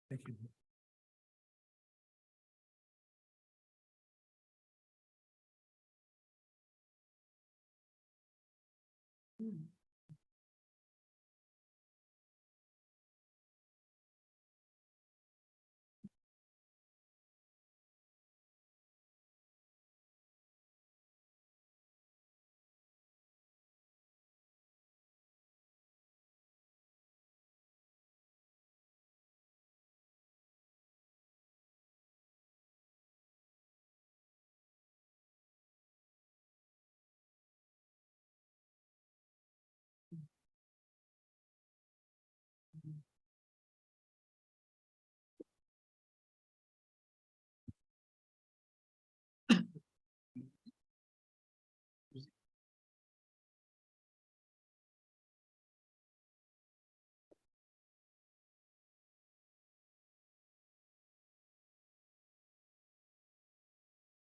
Thank you.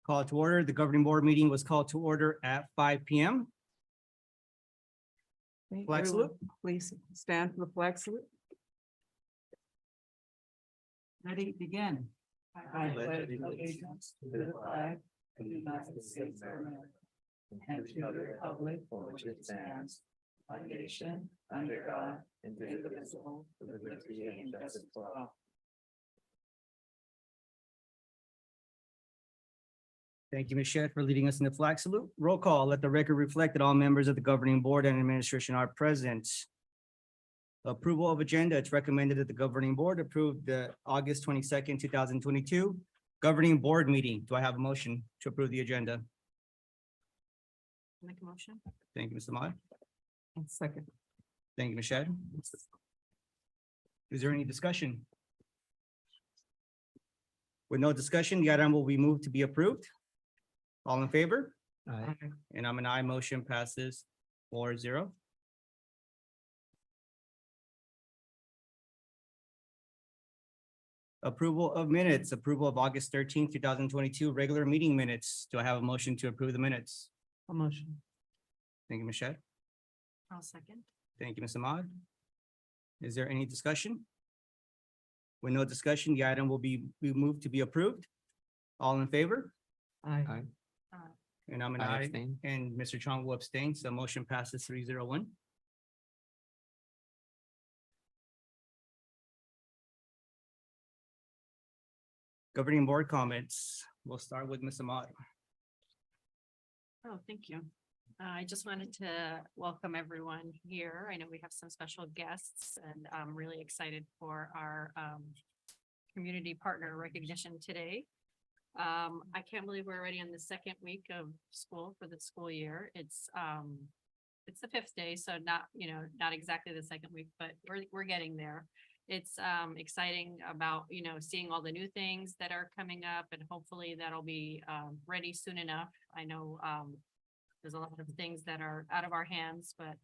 Call to order. The governing board meeting was called to order at 5 p.m. Flag salute. Please stand for the flag salute. Ready, begin. I pledge allegiance to the flag of the United States of America and to the republic for which it stands, one nation, under God, indivisible, with liberty and justice for all. Thank you, Ms. Shedd, for leading us in the flag salute. Roll call. Let the record reflect that all members of the governing board and administration are present. Approval of agenda. It's recommended that the governing board approve the August 22nd, 2022 governing board meeting. Do I have a motion to approve the agenda? Make a motion. Thank you, Mr. Ahmad. Second. Thank you, Ms. Shedd. Is there any discussion? With no discussion, the item will be moved to be approved. All in favor? And I'm an aye. Motion passes 4-0. Approval of minutes, approval of August 13th, 2022 regular meeting minutes. Do I have a motion to approve the minutes? A motion. Thank you, Ms. Shedd. I'll second. Thank you, Ms. Ahmad. Is there any discussion? With no discussion, the item will be moved to be approved. All in favor? Aye. And I'm an aye, and Mr. Chong will abstain, so motion passes 3-0-1. Governing board comments. We'll start with Ms. Ahmad. Oh, thank you. I just wanted to welcome everyone here. I know we have some special guests and I'm really excited for our community partner recognition today. I can't believe we're already on the second week of school for the school year. It's the fifth day, so not exactly the second week, but we're getting there. It's exciting about, seeing all the new things that are coming up and hopefully that'll be ready soon enough. I know there's a lot of things that are out of our hands, but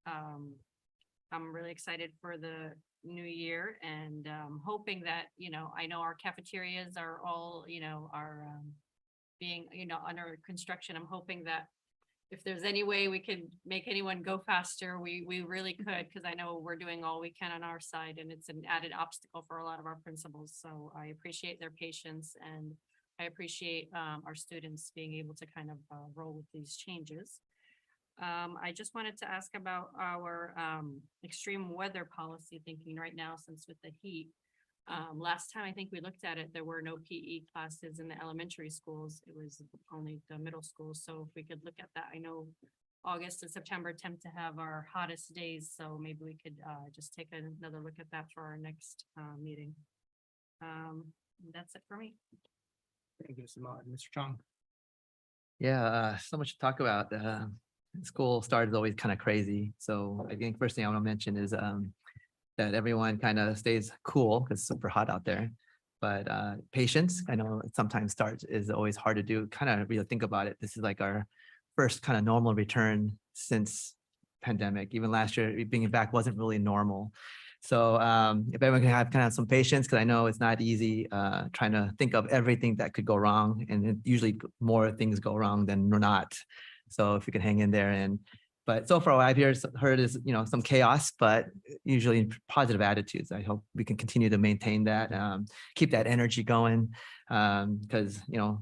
I'm really excited for the new year and hoping that, I know our cafeterias are all, are being, under construction. I'm hoping that if there's any way we can make anyone go faster, we really could, because I know we're doing all we can on our side and it's an added obstacle for a lot of our principals. So I appreciate their patience and I appreciate our students being able to kind of roll with these changes. I just wanted to ask about our extreme weather policy thinking right now, since with the heat. Last time I think we looked at it, there were no PE classes in the elementary schools. It was only the middle schools. So if we could look at that, I know August and September tend to have our hottest days. So maybe we could just take another look at that for our next meeting. That's it for me. Thank you, Mr. Chong. Yeah, so much to talk about. School start is always kind of crazy. So I think first thing I want to mention is that everyone kind of stays cool because it's super hot out there. But patience, I know sometimes start is always hard to do. Kind of really think about it. This is like our first kind of normal return since pandemic. Even last year, being back wasn't really normal. So if everyone can have kind of some patience, because I know it's not easy trying to think of everything that could go wrong. And usually more things go wrong than not. So if you can hang in there and But so far, what I've heard is, some chaos, but usually positive attitudes. I hope we can continue to maintain that, keep that energy going. Because,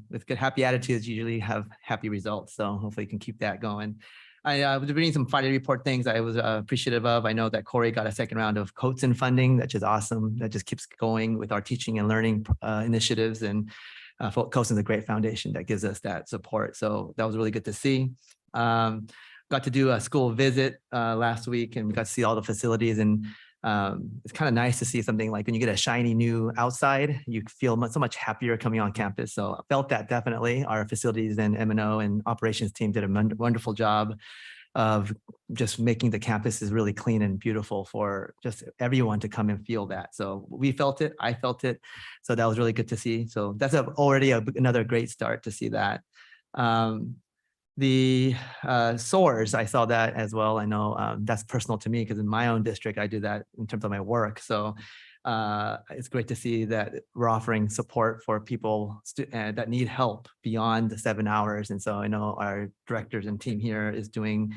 with good, happy attitudes, you usually have happy results. So hopefully you can keep that going. I was reading some Friday report things I was appreciative of. I know that Corey got a second round of Coates funding, that's just awesome. That just keeps going with our teaching and learning initiatives. And Coates is a great foundation that gives us that support. So that was really good to see. Got to do a school visit last week, and we got to see all the facilities, and it's kind of nice to see something like when you get a shiny new outside, you feel so much happier coming on campus. So I felt that definitely. Our facilities and M&O and operations team did a wonderful job of just making the campuses really clean and beautiful for just everyone to come and feel that. So we felt it, I felt it. So that was really good to see. So that's already another great start to see that. The SOARs, I saw that as well. I know that's personal to me because in my own district, I do that in terms of my work. So it's great to see that we're offering support for people that need help beyond the 7 hours. And so I know our directors and team here is doing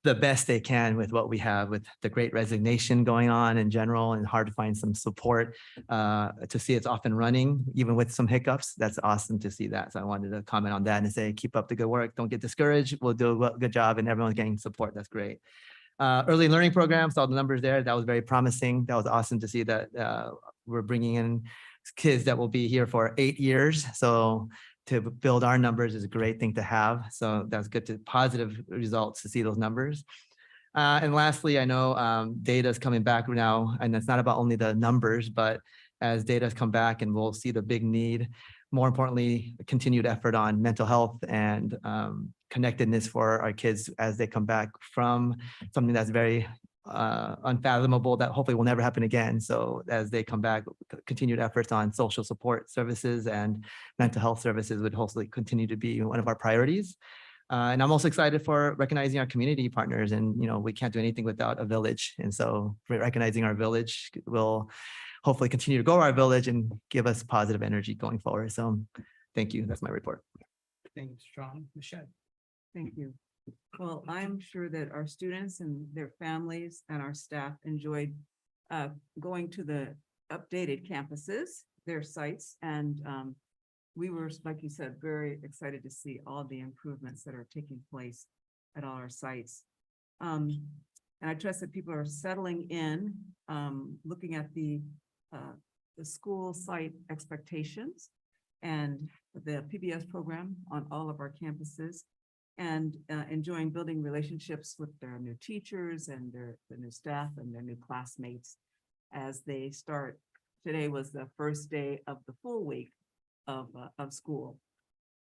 the best they can with what we have, with the great resignation going on in general, and hard to find some support to see it's off and running, even with some hiccups. That's awesome to see that. So I wanted to comment on that and say, keep up the good work. Don't get discouraged. We'll do a good job, and everyone's getting support. That's great. Early learning programs, saw the numbers there. That was very promising. That was awesome to see that we're bringing in kids that will be here for 8 years. So to build our numbers is a great thing to have. So that's good to positive results to see those numbers. And lastly, I know data is coming back now, and it's not about only the numbers, but as data has come back and we'll see the big need, more importantly, continued effort on mental health and connectedness for our kids as they come back from something that's very unfathomable, that hopefully will never happen again. So as they come back, continued efforts on social support services and mental health services would hopefully continue to be one of our priorities. And I'm also excited for recognizing our community partners. And, we can't do anything without a village. And so recognizing our village will hopefully continue to grow our village and give us positive energy going forward. So thank you. That's my report. Thank you, Mr. Strong. Michelle. Thank you. Well, I'm sure that our students and their families and our staff enjoyed going to the updated campuses, their sites, and we were, like you said, very excited to see all the improvements that are taking place at all our sites. And I trust that people are settling in, looking at the school site expectations and the PBS program on all of our campuses, and enjoying building relationships with their new teachers and the new staff and their new classmates as they start. Today was the first day of the full week of school.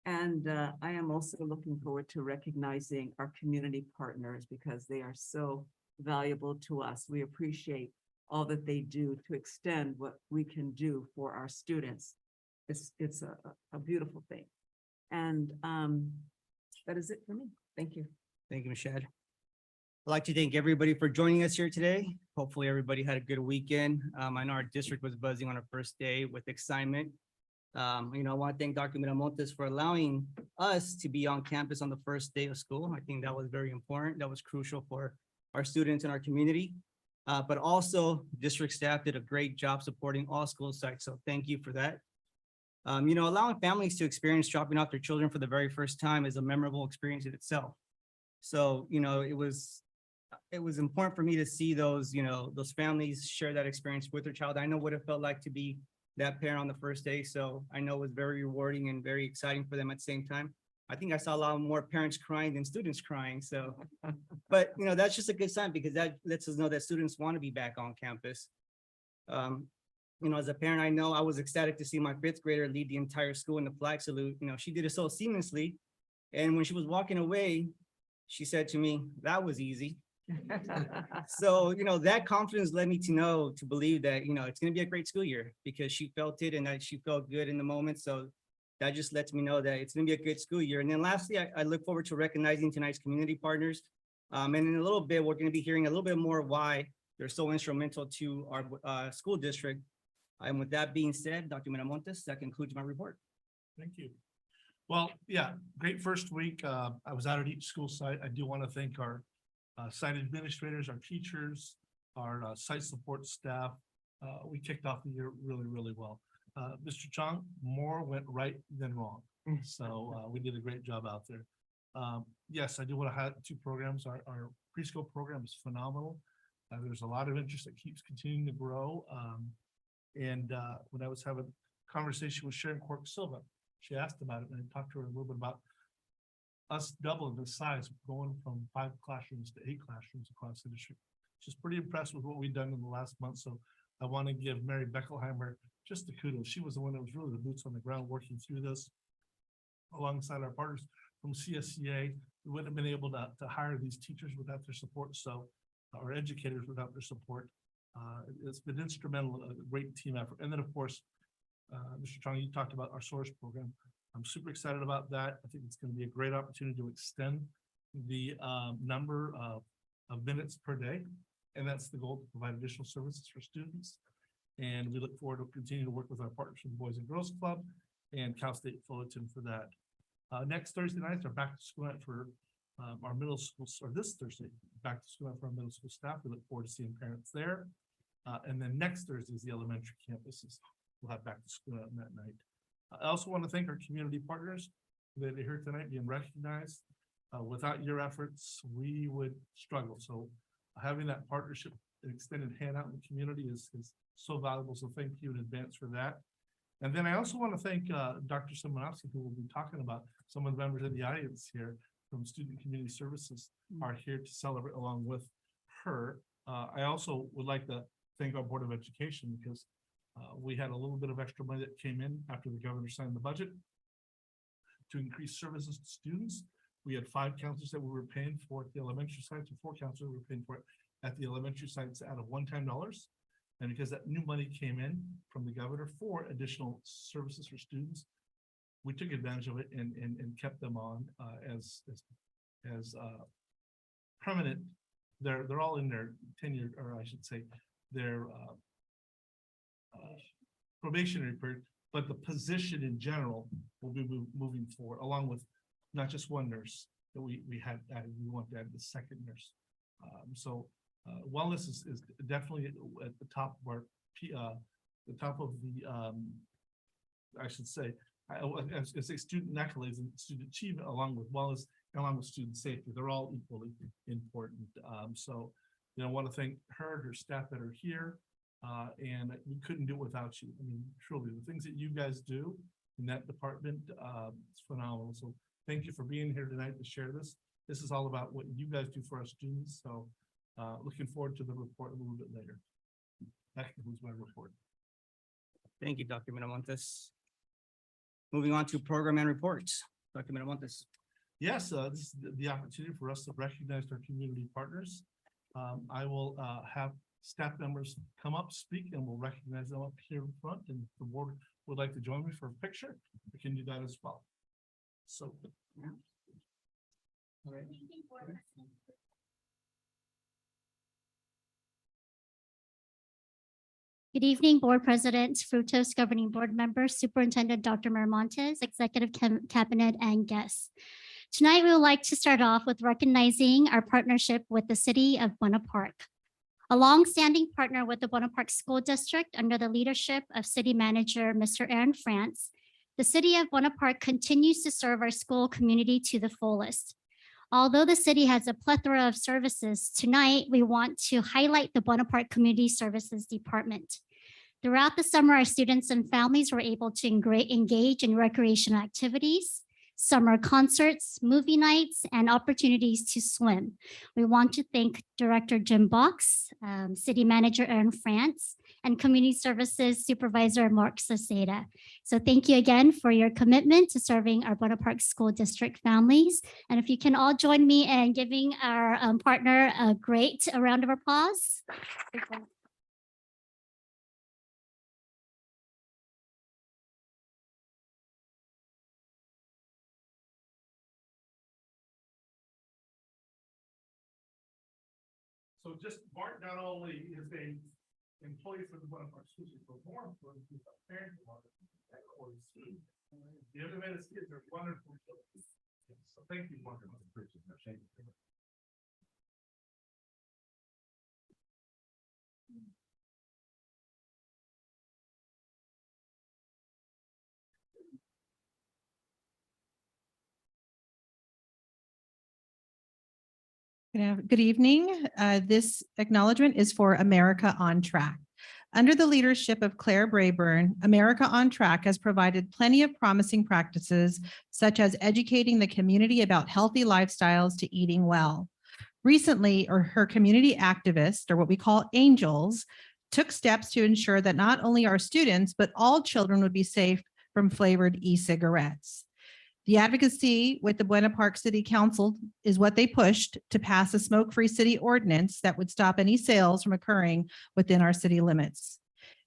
And I am also looking forward to recognizing our community partners, because they are so valuable to us. We appreciate all that they do to extend what we can do for our students. It's a beautiful thing. And that is it for me. Thank you. Thank you, Michelle. I'd like to thank everybody for joining us here today. Hopefully everybody had a good weekend. I know our district was buzzing on our first day with excitement. I want to thank Dr. Miramontes for allowing us to be on campus on the first day of school. I think that was very important. That was crucial for our students and our community. But also district staff did a great job supporting all school sites. So thank you for that. Allowing families to experience dropping off their children for the very first time is a memorable experience in itself. So, it was important for me to see those families share that experience with their child. I know what it felt like to be that parent on the first day. So I know it was very rewarding and very exciting for them at the same time. I think I saw a lot more parents crying than students crying. So, but that's just a good sign, because that lets us know that students want to be back on campus. As a parent, I know I was ecstatic to see my 5th grader lead the entire school in the flag salute. She did it so seamlessly. And when she was walking away, she said to me, "That was easy." So, that confidence led me to believe that, it's going to be a great school year, because she felt it and that she felt good in the moment. So that just lets me know that it's going to be a good school year. And then lastly, I look forward to recognizing tonight's community partners. And in a little bit, we're going to be hearing a little bit more why they're so instrumental to our school district. And with that being said, Dr. Miramontes, that concludes my report. Thank you. Well, yeah, great first week. I was out at each school site. I do want to thank our site administrators, our teachers, our site support staff. We kicked off the year really, really well. Mr. Chong, more went right than wrong. So we did a great job out there. Yes, I do want to highlight 2 programs. Our preschool program is phenomenal. There's a lot of interest that keeps continuing to grow. And when I was having a conversation with Sharon Quirk Silva, she asked about it, and I talked to her a little bit about us doubling the size, going from 5 classrooms to 8 classrooms across the district. She's pretty impressed with what we've done in the last month. So I want to give Mary Beckelheimer just the kudos. She was the one that was really the boots on the ground working through this alongside our partners from CSCA. We wouldn't have been able to hire these teachers without their support. So our educators without their support. It's been instrumental, a great team effort. And then of course, Mr. Chong, you talked about our source program. I'm super excited about that. I think it's going to be a great opportunity to extend the number of minutes per day. And that's the goal, to provide additional services for students. And we look forward to continuing to work with our partners from the Boys and Girls Club and Cal State Fullerton for that. Next Thursday night, our back to school night for our middle school, or this Thursday, back to school night for our middle school staff. We look forward to seeing parents there. And then next Thursday is the elementary campuses. We'll have back to school on that night. I also want to thank our community partners that are here tonight being recognized. Without your efforts, we would struggle. So having that partnership and extended hand out in the community is so valuable. So thank you in advance for that. And then I also want to thank Dr. Simonovsky, who will be talking about. Some of the members of the audience here from Student Community Services are here to celebrate along with her. I also would like to thank our Board of Education, because we had a little bit of extra money that came in after the governor signed the budget to increase services to students. We had 5 counselors that we were paying for at the elementary sites, and 4 counselors we were paying for it at the elementary sites out of one-time dollars. And because that new money came in from the governor for additional services for students, we took advantage of it and kept them on as permanent. They're all in their tenure, or I should say, their probationary period, but the position in general will be moving forward, along with not just one nurse that we had added. We want to add the second nurse. So wellness is definitely at the top of our the top of the I should say, I was going to say student accolades and student achievement, along with wellness and along with student safety. They're all equally important. So I want to thank her staff that are here, and we couldn't do it without you. I mean, truly, the things that you guys do in that department, it's phenomenal. So thank you for being here tonight to share this. This is all about what you guys do for our students. So looking forward to the report a little bit later. That concludes my report. Thank you, Dr. Miramontes. Moving on to program and reports. Dr. Miramontes. Yes, this is the opportunity for us to recognize our community partners. I will have staff members come up, speak, and we'll recognize them up here in front. And if the board would like to join me for a picture, we can do that as well. So. Yeah. All right. Good evening, Board President, Frutos Governing Board members, Superintendent Dr. Miramontes, Executive Cabinet, and guests. Tonight, we would like to start off with recognizing our partnership with the City of Buena Park. A long-standing partner with the Buena Park School District under the leadership of City Manager Mr. Aaron France, the City of Buena Park continues to serve our school community to the fullest. Although the city has a plethora of services, tonight we want to highlight the Buena Park Community Services Department. Throughout the summer, our students and families were able to engage in recreational activities, summer concerts, movie nights, and opportunities to swim. We want to thank Director Jim Box, City Manager Aaron France, and Community Services Supervisor Mark Saceda. So thank you again for your commitment to serving our Buena Park School District families. And if you can all join me in giving our partner a great round of applause. So just Mark not only is a employee for the Buena Park School District, but more important, he's a parent of that course. The other men, his kids are wonderful. So thank you, Mark. Good evening. This acknowledgement is for America on Track. Under the leadership of Claire Brayburn, America on Track has provided plenty of promising practices, such as educating the community about healthy lifestyles to eating well. Recently, her community activists, or what we call angels, took steps to ensure that not only our students, but all children would be safe from flavored e-cigarettes. The advocacy with the Buena Park City Council is what they pushed to pass a smoke-free city ordinance that would stop any sales from occurring within our city limits.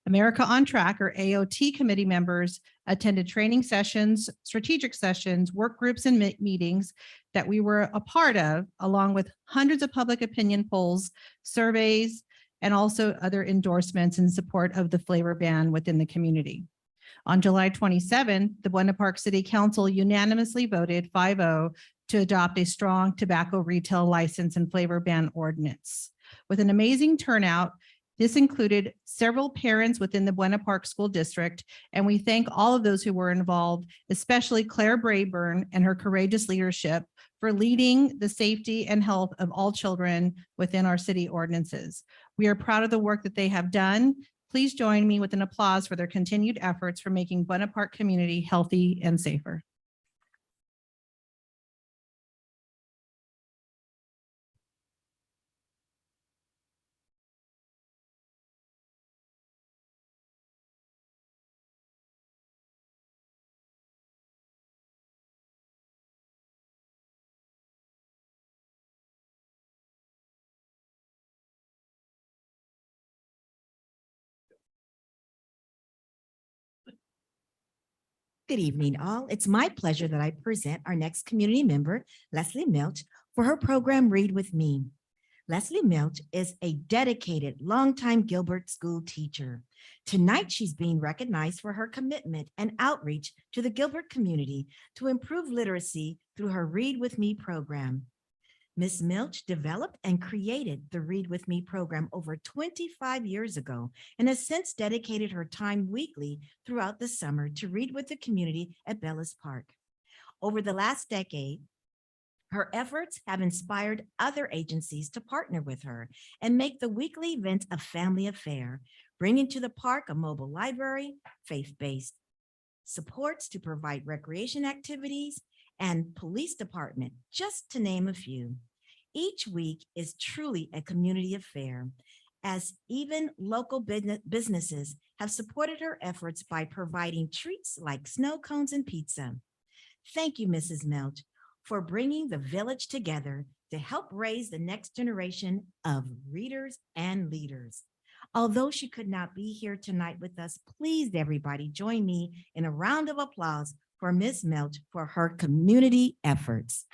America on Track, or AOT committee members, attended training sessions, strategic sessions, work groups, and meetings that we were a part of, along with hundreds of public opinion polls, surveys, and also other endorsements in support of the flavor ban within the community. On July 27th, the Buena Park City Council unanimously voted 5-0 to adopt a strong tobacco retail license and flavor ban ordinance. With an amazing turnout, this included several parents within the Buena Park School District, and we thank all of those who were involved, especially Claire Brayburn and her courageous leadership for leading the safety and health of all children within our city ordinances. We are proud of the work that they have done. Please join me with an applause for their continued efforts for making Buena Park community healthy and safer. Good evening, all. It's my pleasure that I present our next community member, Leslie Milch, for her program Read With Me. Leslie Milch is a dedicated, longtime Gilbert school teacher. Tonight, she's being recognized for her commitment and outreach to the Gilbert community to improve literacy through her Read With Me program. Ms. Milch developed and created the Read With Me program over 25 years ago and has since dedicated her time weekly throughout the summer to read with the community at Bellis Park. Over the last decade, her efforts have inspired other agencies to partner with her and make the weekly event a family affair, bringing to the park a mobile library, faith-based supports to provide recreation activities, and police department, just to name a few. Each week is truly a community affair, as even local businesses have supported her efforts by providing treats like snow cones and pizza. Thank you, Mrs. Milch, for bringing the village together to help raise the next generation of readers and leaders. Although she could not be here tonight with us, please, everybody, join me in a round of applause for Ms. Milch for her community efforts.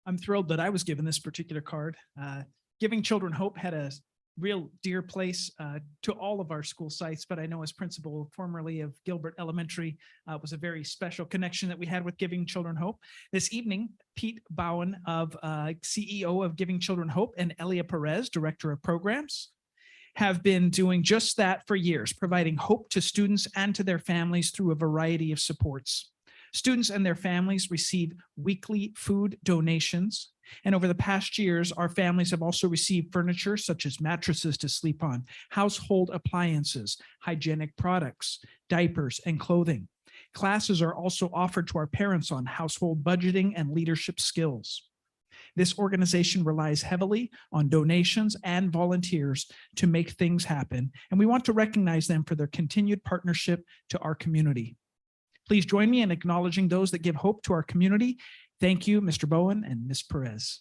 I'm thrilled that I was given this particular card. Giving Children Hope had a real dear place to all of our school sites, but I know as principal formerly of Gilbert Elementary, was a very special connection that we had with Giving Children Hope. This evening, Pete Bowen of CEO of Giving Children Hope and Elia Perez, Director of Programs, have been doing just that for years, providing hope to students and to their families through a variety of supports. Students and their families receive weekly food donations. And over the past years, our families have also received furniture such as mattresses to sleep on, household appliances, hygienic products, diapers, and clothing. Classes are also offered to our parents on household budgeting and leadership skills. This organization relies heavily on donations and volunteers to make things happen, and we want to recognize them for their continued partnership to our community. Please join me in acknowledging those that give hope to our community. Thank you, Mr. Bowen and Ms. Perez.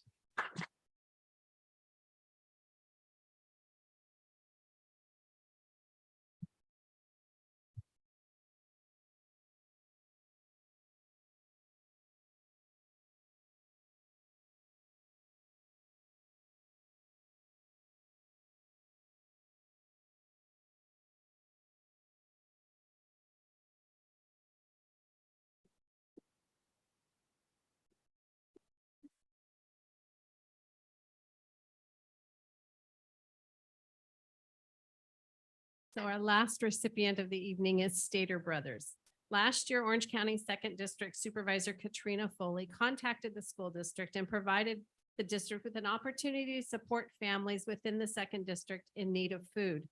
So our last recipient of the evening is Stater Brothers. Last year, Orange County Second District Supervisor Katrina Foley contacted the school district and provided the district with an opportunity to support families within the second district in need of food.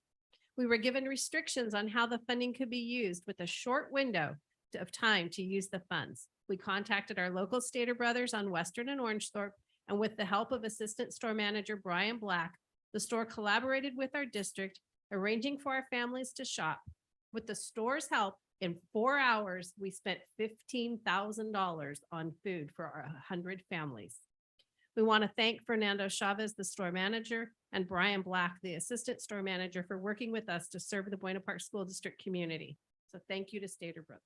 We were given restrictions on how the funding could be used with a short window of time to use the funds. We contacted our local Stater Brothers on Western and Orangethorpe, and with the help of Assistant Store Manager Brian Black, the store collaborated with our district, arranging for our families to shop. With the store's help, in 4 hours, we spent $15,000 on food for our 100 families. We want to thank Fernando Chavez, the store manager, and Brian Black, the assistant store manager, for working with us to serve the Buena Park School District community. So thank you to Stater Brothers.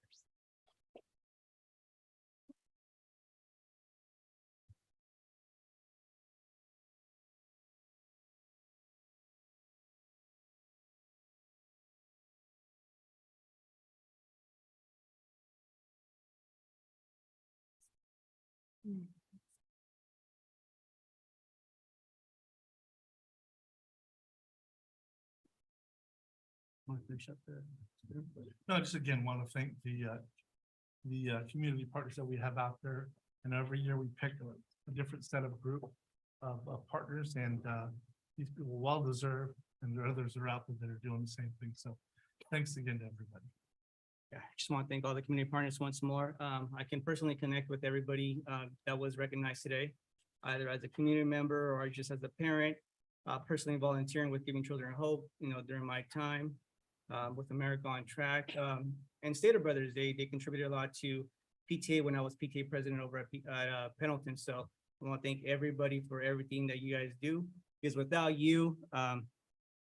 Want to finish up there? No, just again, want to thank the community partners that we have out there. And every year we pick a different set of group of partners, and these people well deserved, and there are others that are out there that are doing the same thing. So thanks again to everybody. Yeah, I just want to thank all the community partners once more. I can personally connect with everybody that was recognized today, either as a community member or just as a parent, personally volunteering with Giving Children Hope, during my time with America on Track. And Stater Brothers, they contributed a lot to PTA when I was PTA president over at Pendleton. So I want to thank everybody for everything that you guys do, because without you,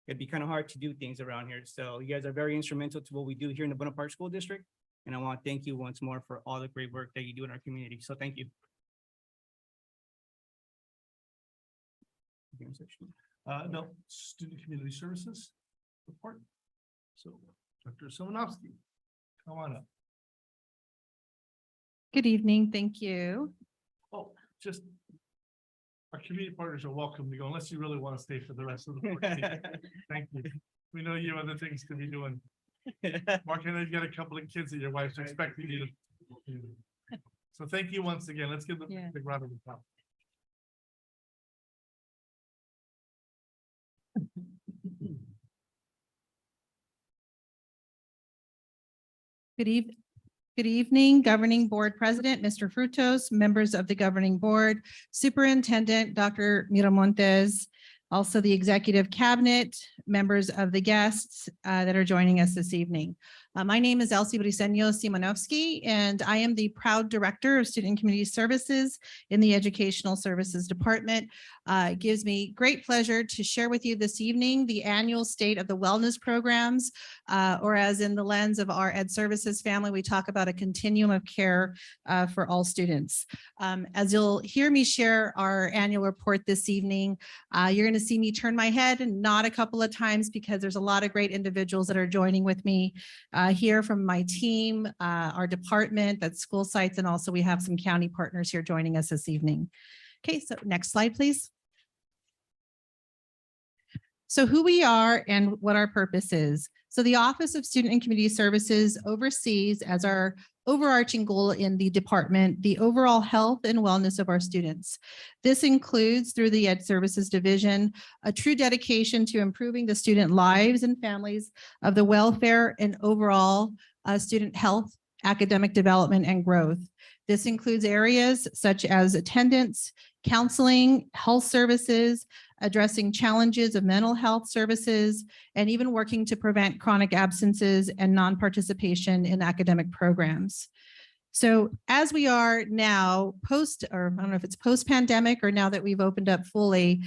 it'd be kind of hard to do things around here. So you guys are very instrumental to what we do here in the Buena Park School District. And I want to thank you once more for all the great work that you do in our community. So thank you. No, Student Community Services report. So Dr. Simonovsky, come on up. Good evening. Thank you. Oh, just our community partners are welcome to go unless you really want to stay for the rest of the board meeting. Thank you. We know you have other things to be doing. Mark, I know you've got a couple of kids that your wife's expecting you to. So thank you once again. Let's give them a big round of applause. Good evening, Governing Board President, Mr. Frutos, members of the Governing Board, Superintendent, Dr. Miramontes, also the Executive Cabinet, members of the guests that are joining us this evening. My name is Elsie Briceño Simonovsky, and I am the proud Director of Student Community Services in the Educational Services Department. It gives me great pleasure to share with you this evening the annual state of the wellness programs, or as in the lens of our Ed Services family, we talk about a continuum of care for all students. As you'll hear me share our annual report this evening, you're going to see me turn my head and nod a couple of times because there's a lot of great individuals that are joining with me here from my team, our department, that's school sites, and also we have some county partners here joining us this evening. Okay, so next slide, please. So who we are and what our purpose is. So the Office of Student and Community Services oversees, as our overarching goal in the department, the overall health and wellness of our students. This includes, through the Ed Services Division, a true dedication to improving the student lives and families of the welfare and overall student health, academic development, and growth. This includes areas such as attendance, counseling, health services, addressing challenges of mental health services, and even working to prevent chronic absences and non-participation in academic programs. So as we are now or I don't know if it's post-pandemic or now that we've opened up fully,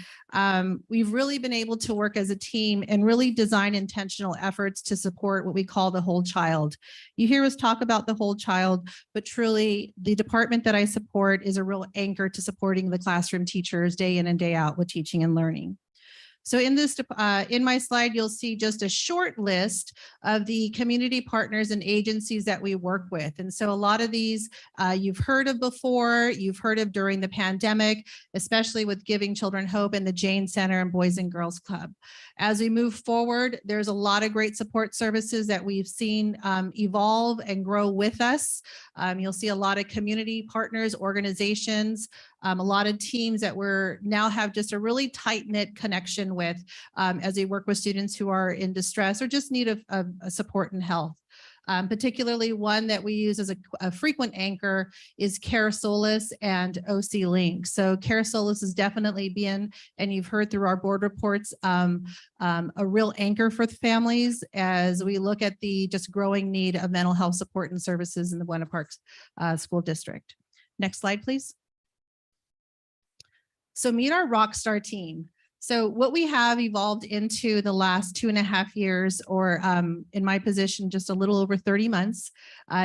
we've really been able to work as a team and really design intentional efforts to support what we call the whole child. You hear us talk about the whole child, but truly the department that I support is a real anchor to supporting the classroom teachers day in and day out with teaching and learning. So in this, in my slide, you'll see just a short list of the community partners and agencies that we work with. And so a lot of these you've heard of before, you've heard of during the pandemic, especially with Giving Children Hope and the Jane Center and Boys and Girls Club. As we move forward, there's a lot of great support services that we've seen evolve and grow with us. You'll see a lot of community partners, organizations, a lot of teams that we're now have just a really tight-knit connection with as we work with students who are in distress or just need of support and health. Particularly one that we use as a frequent anchor is Care Solace and OC Link. So Care Solace has definitely been, and you've heard through our board reports, a real anchor for the families as we look at the just growing need of mental health support and services in the Buena Park School District. Next slide, please. So meet our rockstar team. So what we have evolved into the last 2.5 years, or in my position, just a little over 30 months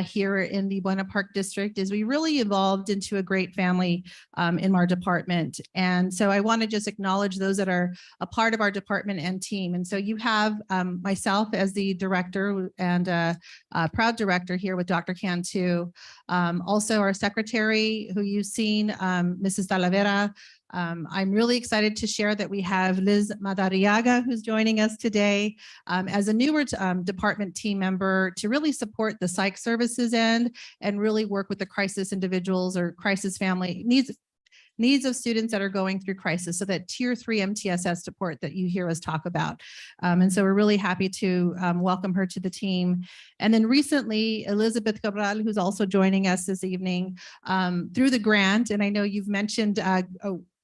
here in the Buena Park District, is we really evolved into a great family in our department. And so I want to just acknowledge those that are a part of our department and team. And so you have myself as the director and proud director here with Dr. Cantu. Also our secretary who you've seen, Mrs. Talavera. I'm really excited to share that we have Liz Madariaga, who's joining us today as a newer department team member to really support the psych services end and really work with the crisis individuals or crisis family needs of students that are going through crisis. So that tier 3 MTSS support that you hear us talk about. And so we're really happy to welcome her to the team. And then recently, Elizabeth Cabral, who's also joining us this evening through the grant. And I know you've mentioned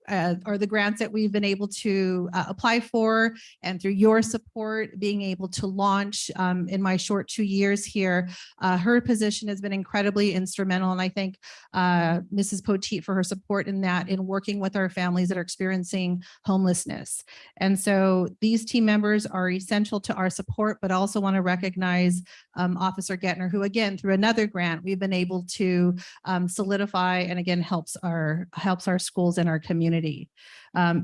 are the grants that we've been able to apply for, and through your support, being able to launch in my short 2 years here. Her position has been incredibly instrumental, and I thank Mrs. Poteet for her support in that, in working with our families that are experiencing homelessness. And so these team members are essential to our support, but also want to recognize Officer Gettner, who again, through another grant, we've been able to solidify and again helps our schools and our community.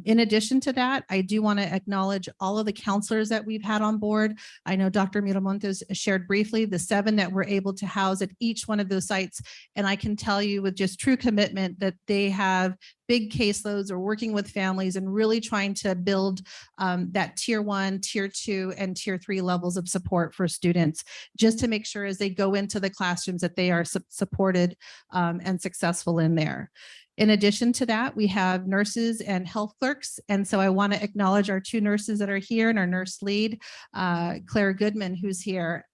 In addition to that, I do want to acknowledge all of the counselors that we've had on board. I know Dr. Miramontes shared briefly the 7 that we're able to house at each one of those sites. And I can tell you with just true commitment that they have big caseloads, or working with families and really trying to build that tier 1, tier 2, and tier 3 levels of support for students, just to make sure as they go into the classrooms that they are supported and successful in there. In addition to that, we have nurses and health clerks. And so I want to acknowledge our 2 nurses that are here and our nurse lead, Claire Goodman, who's here.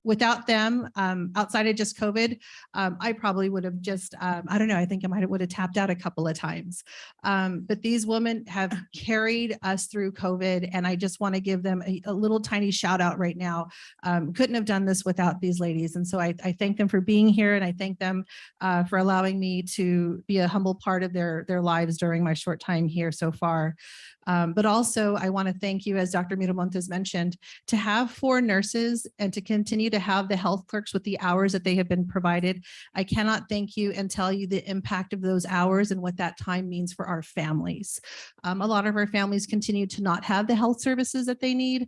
Without them, outside of just COVID, I probably would have just, I don't know, I think I would have tapped out a couple of times. But these women have carried us through COVID, and I just want to give them a little tiny shout out right now. Couldn't have done this without these ladies. And so I thank them for being here, and I thank them for allowing me to be a humble part of their lives during my short time here so far. But also I want to thank you, as Dr. Miramontes mentioned, to have 4 nurses and to continue to have the health clerks with the hours that they have been provided. I cannot thank you and tell you the impact of those hours and what that time means for our families. A lot of our families continue to not have the health services that they need.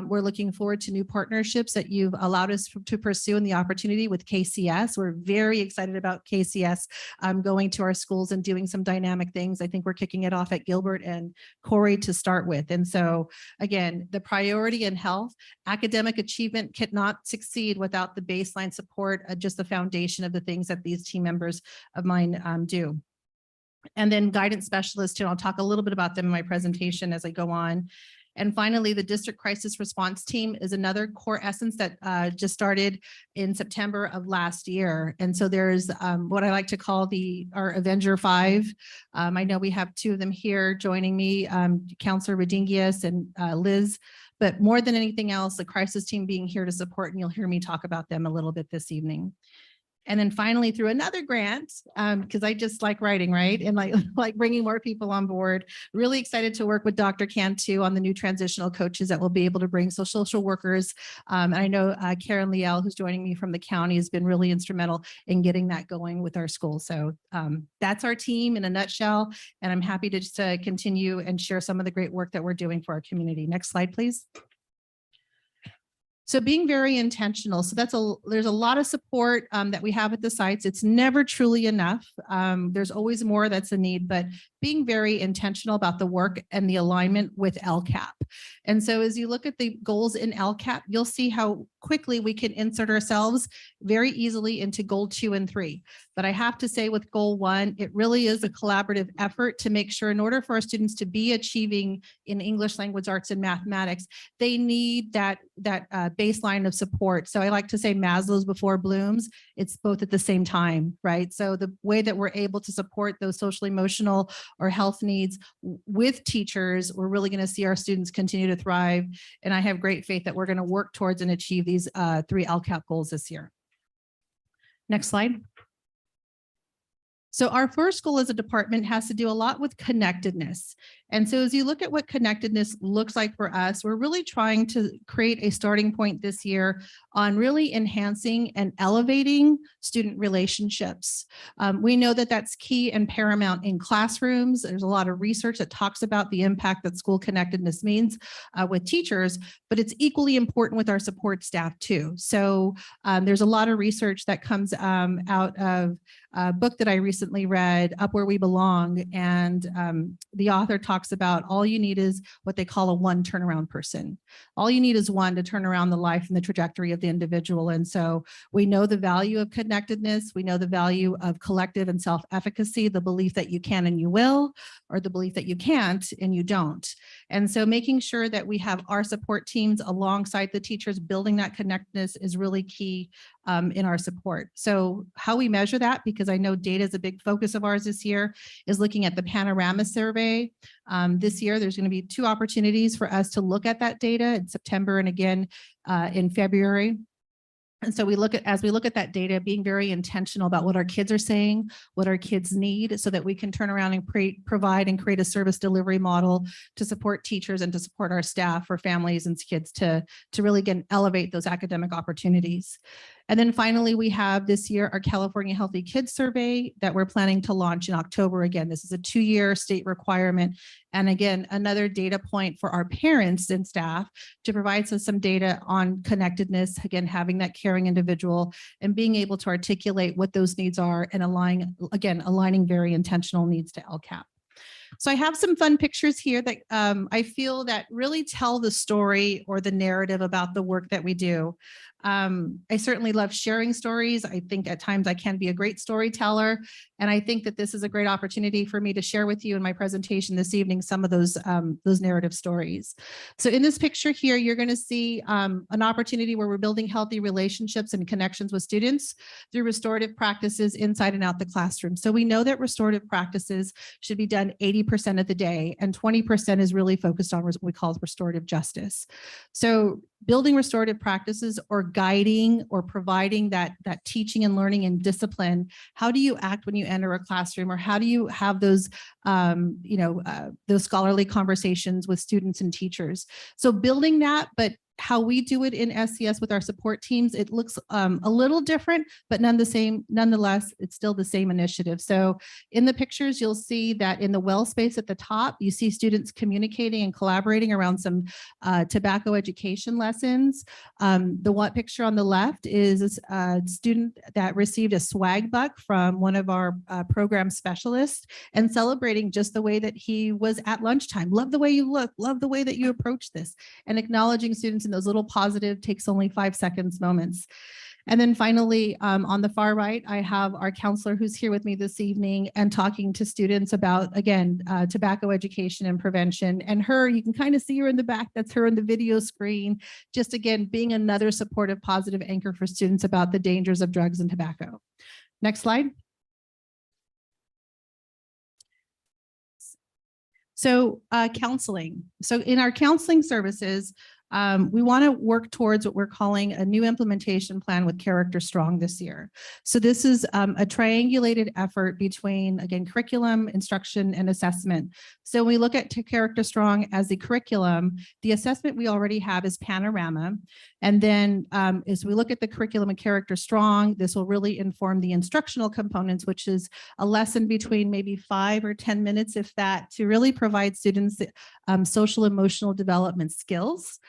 We're looking forward to new partnerships that you've allowed us to pursue in the opportunity with KCS. We're very excited about KCS going to our schools and doing some dynamic things. I think we're kicking it off at Gilbert and Corey to start with. And so again, the priority in health, academic achievement cannot succeed without the baseline support, just the foundation of the things that these team members of mine do. And then guidance specialists, and I'll talk a little bit about them in my presentation as I go on. And finally, the district crisis response team is another core essence that just started in September of last year. And so there's what I like to call our Avenger 5. I know we have 2 of them here joining me, Counselor Rodinguez and Liz. But more than anything else, the crisis team being here to support, and you'll hear me talk about them a little bit this evening. And then finally, through another grant, because I just like writing, right? And like bringing more people on board. Really excited to work with Dr. Cantu on the new transitional coaches that will be able to bring social workers. And I know Karen Liel, who's joining me from the county, has been really instrumental in getting that going with our school. So that's our team in a nutshell. And I'm happy to just continue and share some of the great work that we're doing for our community. Next slide, please. So being very intentional. So there's a lot of support that we have at the sites. It's never truly enough. There's always more that's a need, but being very intentional about the work and the alignment with LCAP. And so as you look at the goals in LCAP, you'll see how quickly we can insert ourselves very easily into goal 2 and 3. But I have to say with goal 1, it really is a collaborative effort to make sure in order for our students to be achieving in English language arts and mathematics, they need that baseline of support. So I like to say Maslow's before Bloom's, it's both at the same time, right? So the way that we're able to support those social emotional or health needs with teachers, we're really going to see our students continue to thrive. And I have great faith that we're going to work towards and achieve these 3 LCAP goals this year. Next slide. So our first goal as a department has to do a lot with connectedness. And so as you look at what connectedness looks like for us, we're really trying to create a starting point this year on really enhancing and elevating student relationships. We know that that's key and paramount in classrooms. There's a lot of research that talks about the impact that school connectedness means with teachers, but it's equally important with our support staff too. So there's a lot of research that comes out of a book that I recently read, Up Where We Belong, and the author talks about all you need is what they call a one turnaround person. All you need is one to turn around the life and the trajectory of the individual. And so we know the value of connectedness. We know the value of collective and self-efficacy, the belief that you can and you will, or the belief that you can't and you don't. And so making sure that we have our support teams alongside the teachers building that connectedness is really key in our support. So how we measure that, because I know data is a big focus of ours this year, is looking at the Panorama survey. This year, there's going to be 2 opportunities for us to look at that data in September and again in February. And so as we look at that data, being very intentional about what our kids are saying, what our kids need, so that we can turn around and provide and create a service delivery model to support teachers and to support our staff, for families and kids to really again elevate those academic opportunities. And then finally, we have this year our California Healthy Kids Survey that we're planning to launch in October. Again, this is a 2-year state requirement. And again, another data point for our parents and staff to provide us some data on connectedness, again, having that caring individual and being able to articulate what those needs are and aligning very intentional needs to LCAP. So I have some fun pictures here that I feel that really tell the story or the narrative about the work that we do. I certainly love sharing stories. I think at times I can be a great storyteller. And I think that this is a great opportunity for me to share with you in my presentation this evening some of those narrative stories. So in this picture here, you're going to see an opportunity where we're building healthy relationships and connections with students through restorative practices inside and out the classroom. So we know that restorative practices should be done 80% of the day, and 20% is really focused on what we call restorative justice. So building restorative practices or guiding or providing that teaching and learning and discipline. How do you act when you enter a classroom, or how do you have those those scholarly conversations with students and teachers? So building that, but how we do it in SCS with our support teams, it looks a little different, but nonetheless, it's still the same initiative. So in the pictures, you'll see that in the well space at the top, you see students communicating and collaborating around some tobacco education lessons. The one picture on the left is a student that received a swag buck from one of our program specialists and celebrating just the way that he was at lunchtime. Love the way you look, love the way that you approach this, and acknowledging students in those little positive, takes only 5 seconds moments. And then finally, on the far right, I have our counselor who's here with me this evening and talking to students about, again, tobacco education and prevention. And her, you can kind of see her in the back, that's her on the video screen, just again, being another supportive, positive anchor for students about the dangers of drugs and tobacco. Next slide. So counseling. So in our counseling services, We want to work towards what we're calling a new implementation plan with Character Strong this year. So this is a triangulated effort between, again, curriculum, instruction, and assessment. So when we look at Character Strong as the curriculum, the assessment we already have is Panorama. And then as we look at the curriculum and Character Strong, this will really inform the instructional components, which is a lesson between maybe 5 or 10 minutes, if that, to really provide students social emotional development skills.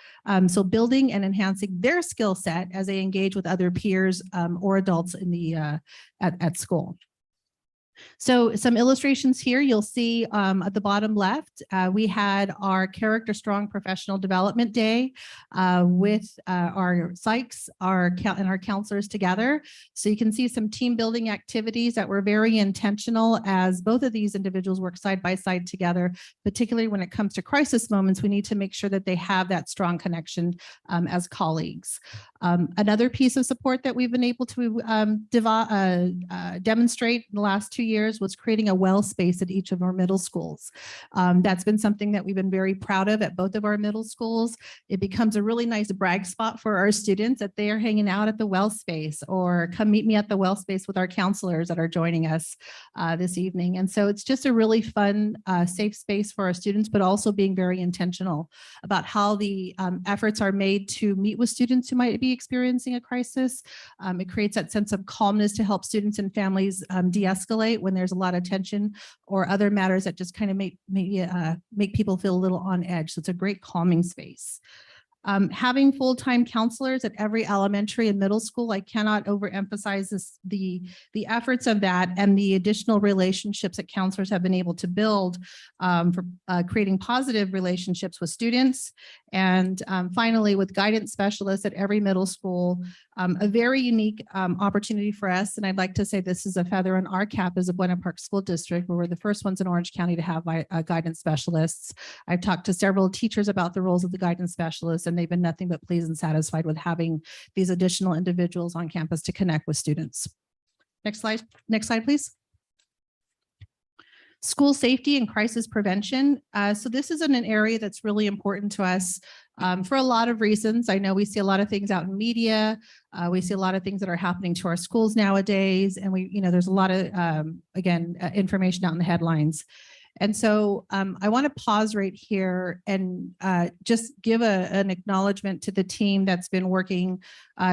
So building and enhancing their skill set as they engage with other peers or adults in the at school. So some illustrations here, you'll see at the bottom left, we had our Character Strong Professional Development Day with our psychs and our counselors together. So you can see some team building activities that were very intentional as both of these individuals work side by side together, particularly when it comes to crisis moments. We need to make sure that they have that strong connection as colleagues. Another piece of support that we've been able to demonstrate in the last 2 years was creating a well space at each of our middle schools. That's been something that we've been very proud of at both of our middle schools. It becomes a really nice brag spot for our students that they are hanging out at the well space, or come meet me at the well space with our counselors that are joining us this evening. And so it's just a really fun, safe space for our students, but also being very intentional about how the efforts are made to meet with students who might be experiencing a crisis. It creates that sense of calmness to help students and families de-escalate when there's a lot of tension or other matters that just kind of make people feel a little on edge. So it's a great calming space. Having full-time counselors at every elementary and middle school, I cannot overemphasize the efforts of that and the additional relationships that counselors have been able to build for creating positive relationships with students. And finally, with guidance specialists at every middle school, a very unique opportunity for us. And I'd like to say this is a feather in our cap as a Buena Park School District, where we're the first ones in Orange County to have guidance specialists. I've talked to several teachers about the roles of the guidance specialists, and they've been nothing but pleased and satisfied with having these additional individuals on campus to connect with students. Next slide, please. School safety and crisis prevention. So this is in an area that's really important to us for a lot of reasons. I know we see a lot of things out in media. We see a lot of things that are happening to our schools nowadays. And there's a lot of, information out in the headlines. And so I want to pause right here and just give an acknowledgement to the team that's been working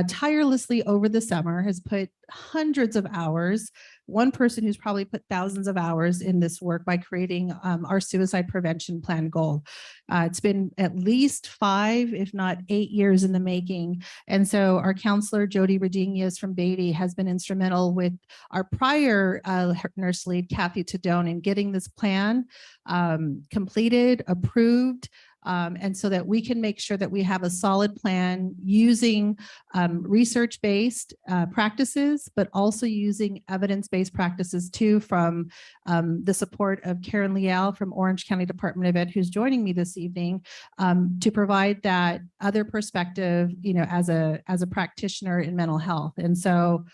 tirelessly over the summer, has put hundreds of hours. One person who's probably put thousands of hours in this work by creating our suicide prevention plan goal. It's been at least 5, if not 8 years in the making. And so our counselor, Jody Rodriguez from Beatty, has been instrumental with our prior nurse lead, Kathy Tadone, in getting this plan completed, approved, and so that we can make sure that we have a solid plan using research-based practices, but also using evidence-based practices too, from the support of Karen Leal from Orange County Department of Ed, who's joining me this evening, to provide that other perspective, as a practitioner in mental health. And so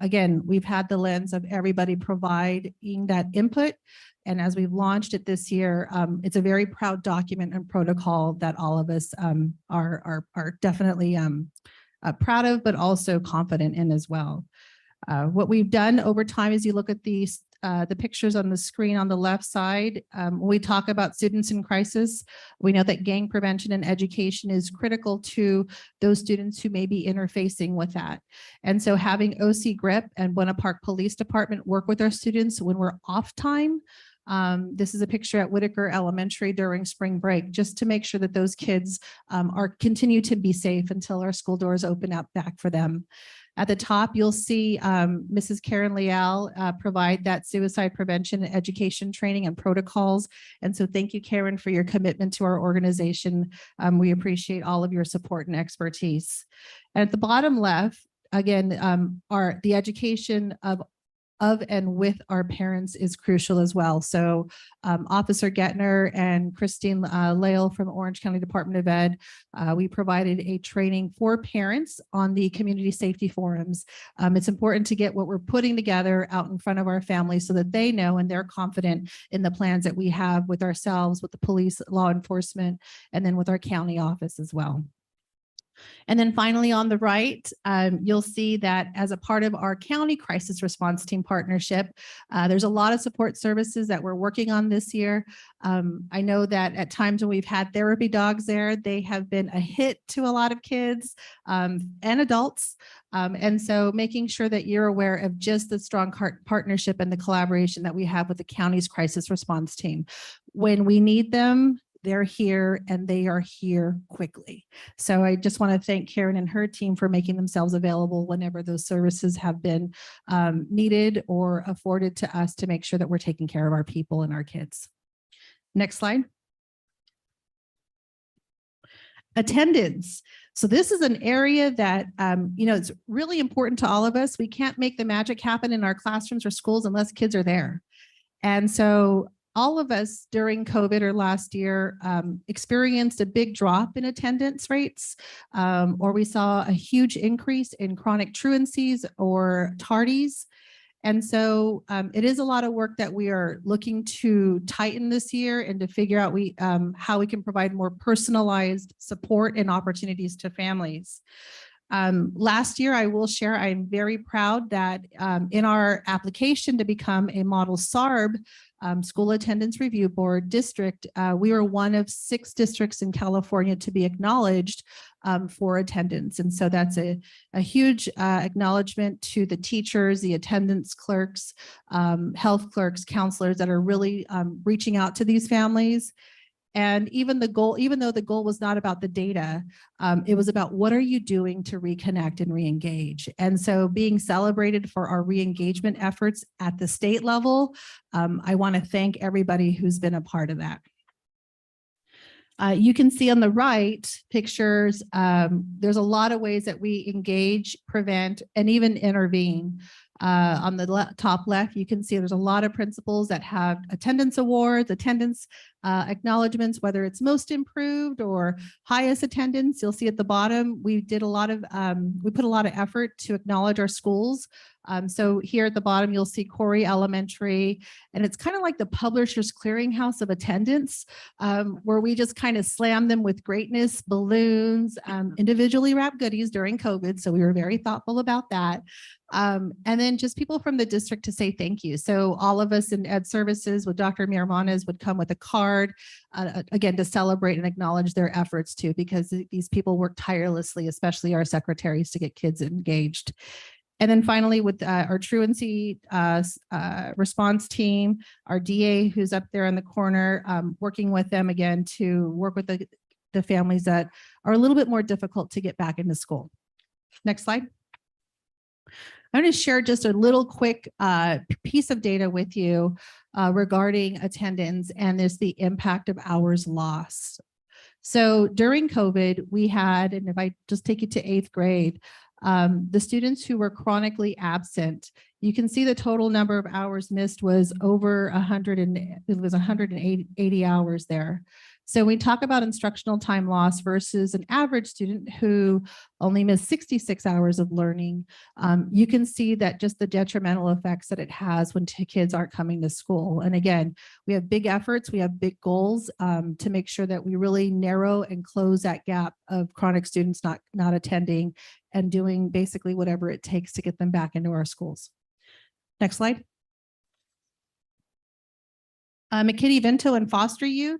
again, we've had the lens of everybody providing that input. And as we've launched it this year, it's a very proud document and protocol that all of us are definitely proud of, but also confident in as well. What we've done over time, as you look at the pictures on the screen on the left side, when we talk about students in crisis, we know that gang prevention and education is critical to those students who may be interfacing with that. And so having OC GRIP and Buena Park Police Department work with our students when we're off time. This is a picture at Whitaker Elementary during spring break, just to make sure that those kids continue to be safe until our school doors open up back for them. At the top, you'll see Mrs. Karen Leal provide that suicide prevention and education training and protocols. And so thank you, Karen, for your commitment to our organization. We appreciate all of your support and expertise. And at the bottom left, again, the education of of and with our parents is crucial as well. So Officer Gettner and Christine Lael from Orange County Department of Ed, we provided a training for parents on the community safety forums. It's important to get what we're putting together out in front of our families so that they know and they're confident in the plans that we have with ourselves, with the police, law enforcement, and then with our county office as well. And then finally, on the right, you'll see that as a part of our county crisis response team partnership, there's a lot of support services that we're working on this year. I know that at times when we've had therapy dogs there, they have been a hit to a lot of kids and adults. And so making sure that you're aware of just the strong partnership and the collaboration that we have with the county's crisis response team. When we need them, they're here and they are here quickly. So I just want to thank Karen and her team for making themselves available whenever those services have been needed or afforded to us to make sure that we're taking care of our people and our kids. Next slide. Attendance. So this is an area that, it's really important to all of us. We can't make the magic happen in our classrooms or schools unless kids are there. And so all of us during COVID or last year experienced a big drop in attendance rates, or we saw a huge increase in chronic truancies or tardies. And so it is a lot of work that we are looking to tighten this year and to figure out how we can provide more personalized support and opportunities to families. Last year, I will share, I'm very proud that in our application to become a model SARB School Attendance Review Board district, we were one of 6 districts in California to be acknowledged for attendance. And so that's a huge acknowledgement to the teachers, the attendance clerks, health clerks, counselors that are really reaching out to these families. And even though the goal was not about the data, it was about what are you doing to reconnect and reengage. And so being celebrated for our reengagement efforts at the state level, I want to thank everybody who's been a part of that. You can see on the right pictures, there's a lot of ways that we engage, prevent, and even intervene. On the top left, you can see there's a lot of principals that have attendance awards, attendance acknowledgements, whether it's most improved or highest attendance. You'll see at the bottom, we put a lot of effort to acknowledge our schools. So here at the bottom, you'll see Corey Elementary, and it's kind of like the Publishers Clearinghouse of attendance, where we just kind of slam them with greatness, balloons, individually wrapped goodies during COVID. So we were very thoughtful about that. And then just people from the district to say thank you. So all of us in Ed Services with Dr. Miramontes would come with a card, again, to celebrate and acknowledge their efforts too, because these people work tirelessly, especially our secretaries, to get kids engaged. And then finally, with our truancy response team, our DA who's up there in the corner, working with them again to work with the families that are a little bit more difficult to get back into school. Next slide. I'm going to share just a little quick piece of data with you regarding attendance, and there's the impact of hours lost. So during COVID, we had, and if I just take you to 8th grade, the students who were chronically absent, you can see the total number of hours missed was over 180 hours there. So we talk about instructional time loss versus an average student who only missed 66 hours of learning. You can see that just the detrimental effects that it has when kids aren't coming to school. And again, we have big efforts, we have big goals to make sure that we really narrow and close that gap of chronic students not attending and doing basically whatever it takes to get them back into our schools. Next slide. McKinney, Vento, and foster youth.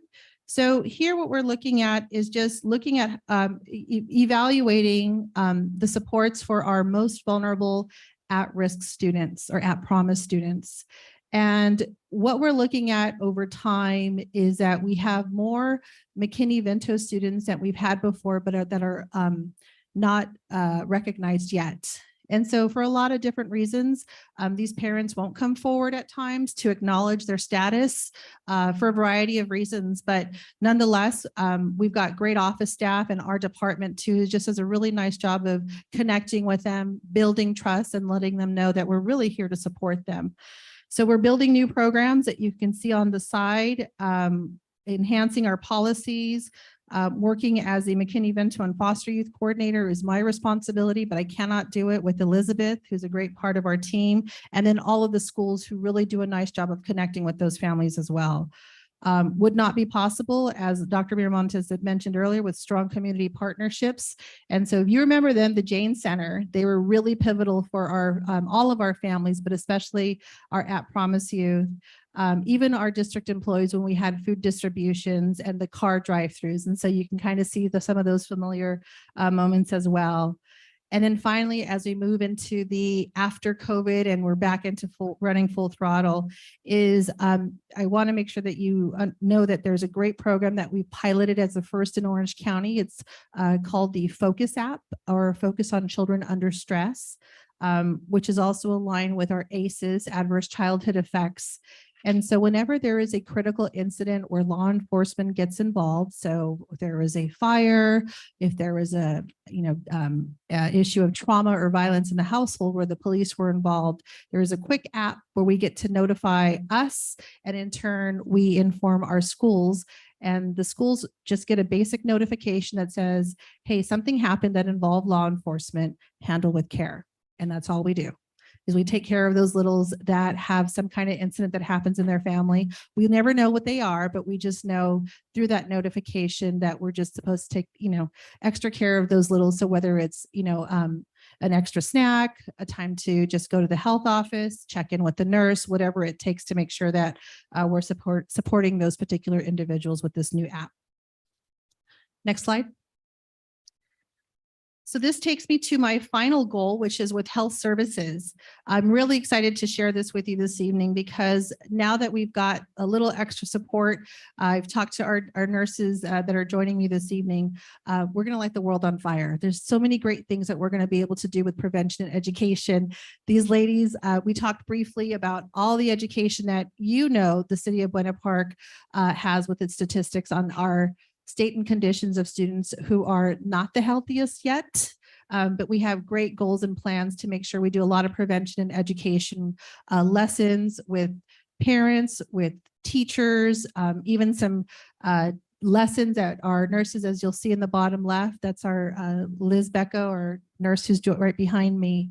So here what we're looking at is just looking at evaluating the supports for our most vulnerable at-risk students or at-promise students. And what we're looking at over time is that we have more McKinney Vento students that we've had before, but that are not recognized yet. And so for a lot of different reasons, these parents won't come forward at times to acknowledge their status for a variety of reasons. But nonetheless, we've got great office staff in our department too, who just does a really nice job of connecting with them, building trust, and letting them know that we're really here to support them. So we're building new programs that you can see on the side, enhancing our policies. Working as a McKinney Vento and foster youth coordinator is my responsibility, but I cannot do it with Elizabeth, who's a great part of our team, and then all of the schools who really do a nice job of connecting with those families as well. Would not be possible, as Dr. Miramontes had mentioned earlier, with strong community partnerships. And so if you remember them, the Jane Center, they were really pivotal for our all of our families, but especially our At Promise Youth. Even our district employees when we had food distributions and the car drive-throughs. And so you can kind of see some of those familiar moments as well. And then finally, as we move into the after COVID and we're back into running full throttle, is I want to make sure that you know that there's a great program that we piloted as the first in Orange County. It's called the Focus app, or Focus on Children Under Stress, which is also aligned with our ACEs, Adverse Childhood Effects. And so whenever there is a critical incident where law enforcement gets involved, so if there is a fire, if there was a issue of trauma or violence in the household where the police were involved, there is a quick app where we get to notify us, and in turn we inform our schools. And the schools just get a basic notification that says, hey, something happened that involved law enforcement, handle with care. And that's all we do. Is we take care of those littles that have some kind of incident that happens in their family. We never know what they are, but we just know through that notification that we're just supposed to take, extra care of those littles. So whether it's, an extra snack, a time to just go to the health office, check in with the nurse, whatever it takes to make sure that we're supporting those particular individuals with this new app. Next slide. So this takes me to my final goal, which is with health services. I'm really excited to share this with you this evening because now that we've got a little extra support, I've talked to our nurses that are joining me this evening. We're going to light the world on fire. There's so many great things that we're going to be able to do with prevention and education. These ladies, we talked briefly about all the education that the city of Buena Park has with its statistics on our state and conditions of students who are not the healthiest yet. But we have great goals and plans to make sure we do a lot of prevention and education lessons with parents, with teachers, even some lessons that our nurses, as you'll see in the bottom left, that's our Liz Becco, our nurse who's right behind me,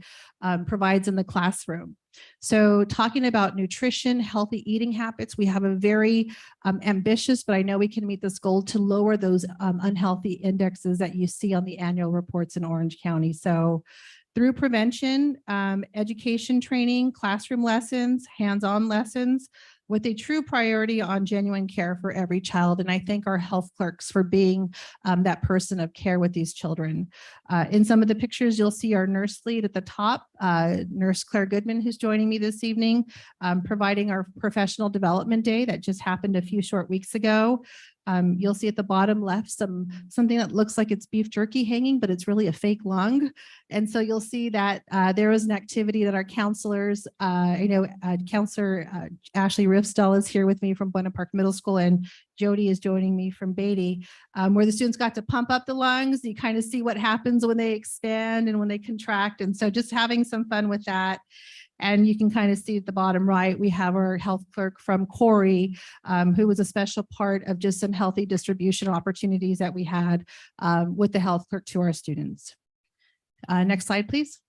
provides in the classroom. So talking about nutrition, healthy eating habits, we have a very ambitious, but I know we can meet this goal to lower those unhealthy indexes that you see on the annual reports in Orange County. So through prevention, education training, classroom lessons, hands-on lessons, with a true priority on genuine care for every child. And I thank our health clerks for being that person of care with these children. In some of the pictures, you'll see our nurse lead at the top, Nurse Claire Goodman, who's joining me this evening, providing our professional development day that just happened a few short weeks ago. You'll see at the bottom left something that looks like it's beef jerky hanging, but it's really a fake lung. And so you'll see that there was an activity that our counselors, Counselor Ashley Riffstall is here with me from Buena Park Middle School, and Jody is joining me from Beatty, where the students got to pump up the lungs. You kind of see what happens when they expand and when they contract. And so just having some fun with that. And you can kind of see at the bottom right, we have our health clerk from Corey, who was a special part of just some healthy distribution opportunities that we had with the health clerk to our students. Next slide, please.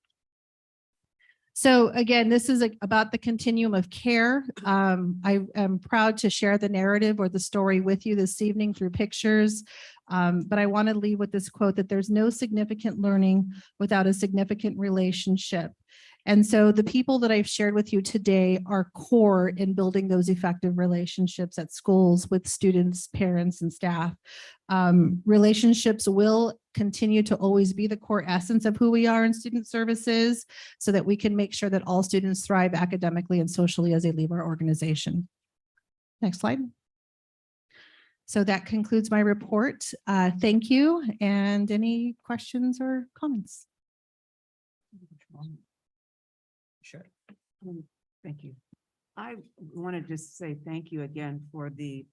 So again, this is about the continuum of care. I am proud to share the narrative or the story with you this evening through pictures. But I want to leave with this quote that there's no significant learning without a significant relationship. And so the people that I've shared with you today are core in building those effective relationships at schools with students, parents, and staff. Relationships will continue to always be the core essence of who we are in student services so that we can make sure that all students thrive academically and socially as they leave our organization. Next slide. So that concludes my report. Thank you. And any questions or comments? Sure. Thank you. I want to just say thank you again for the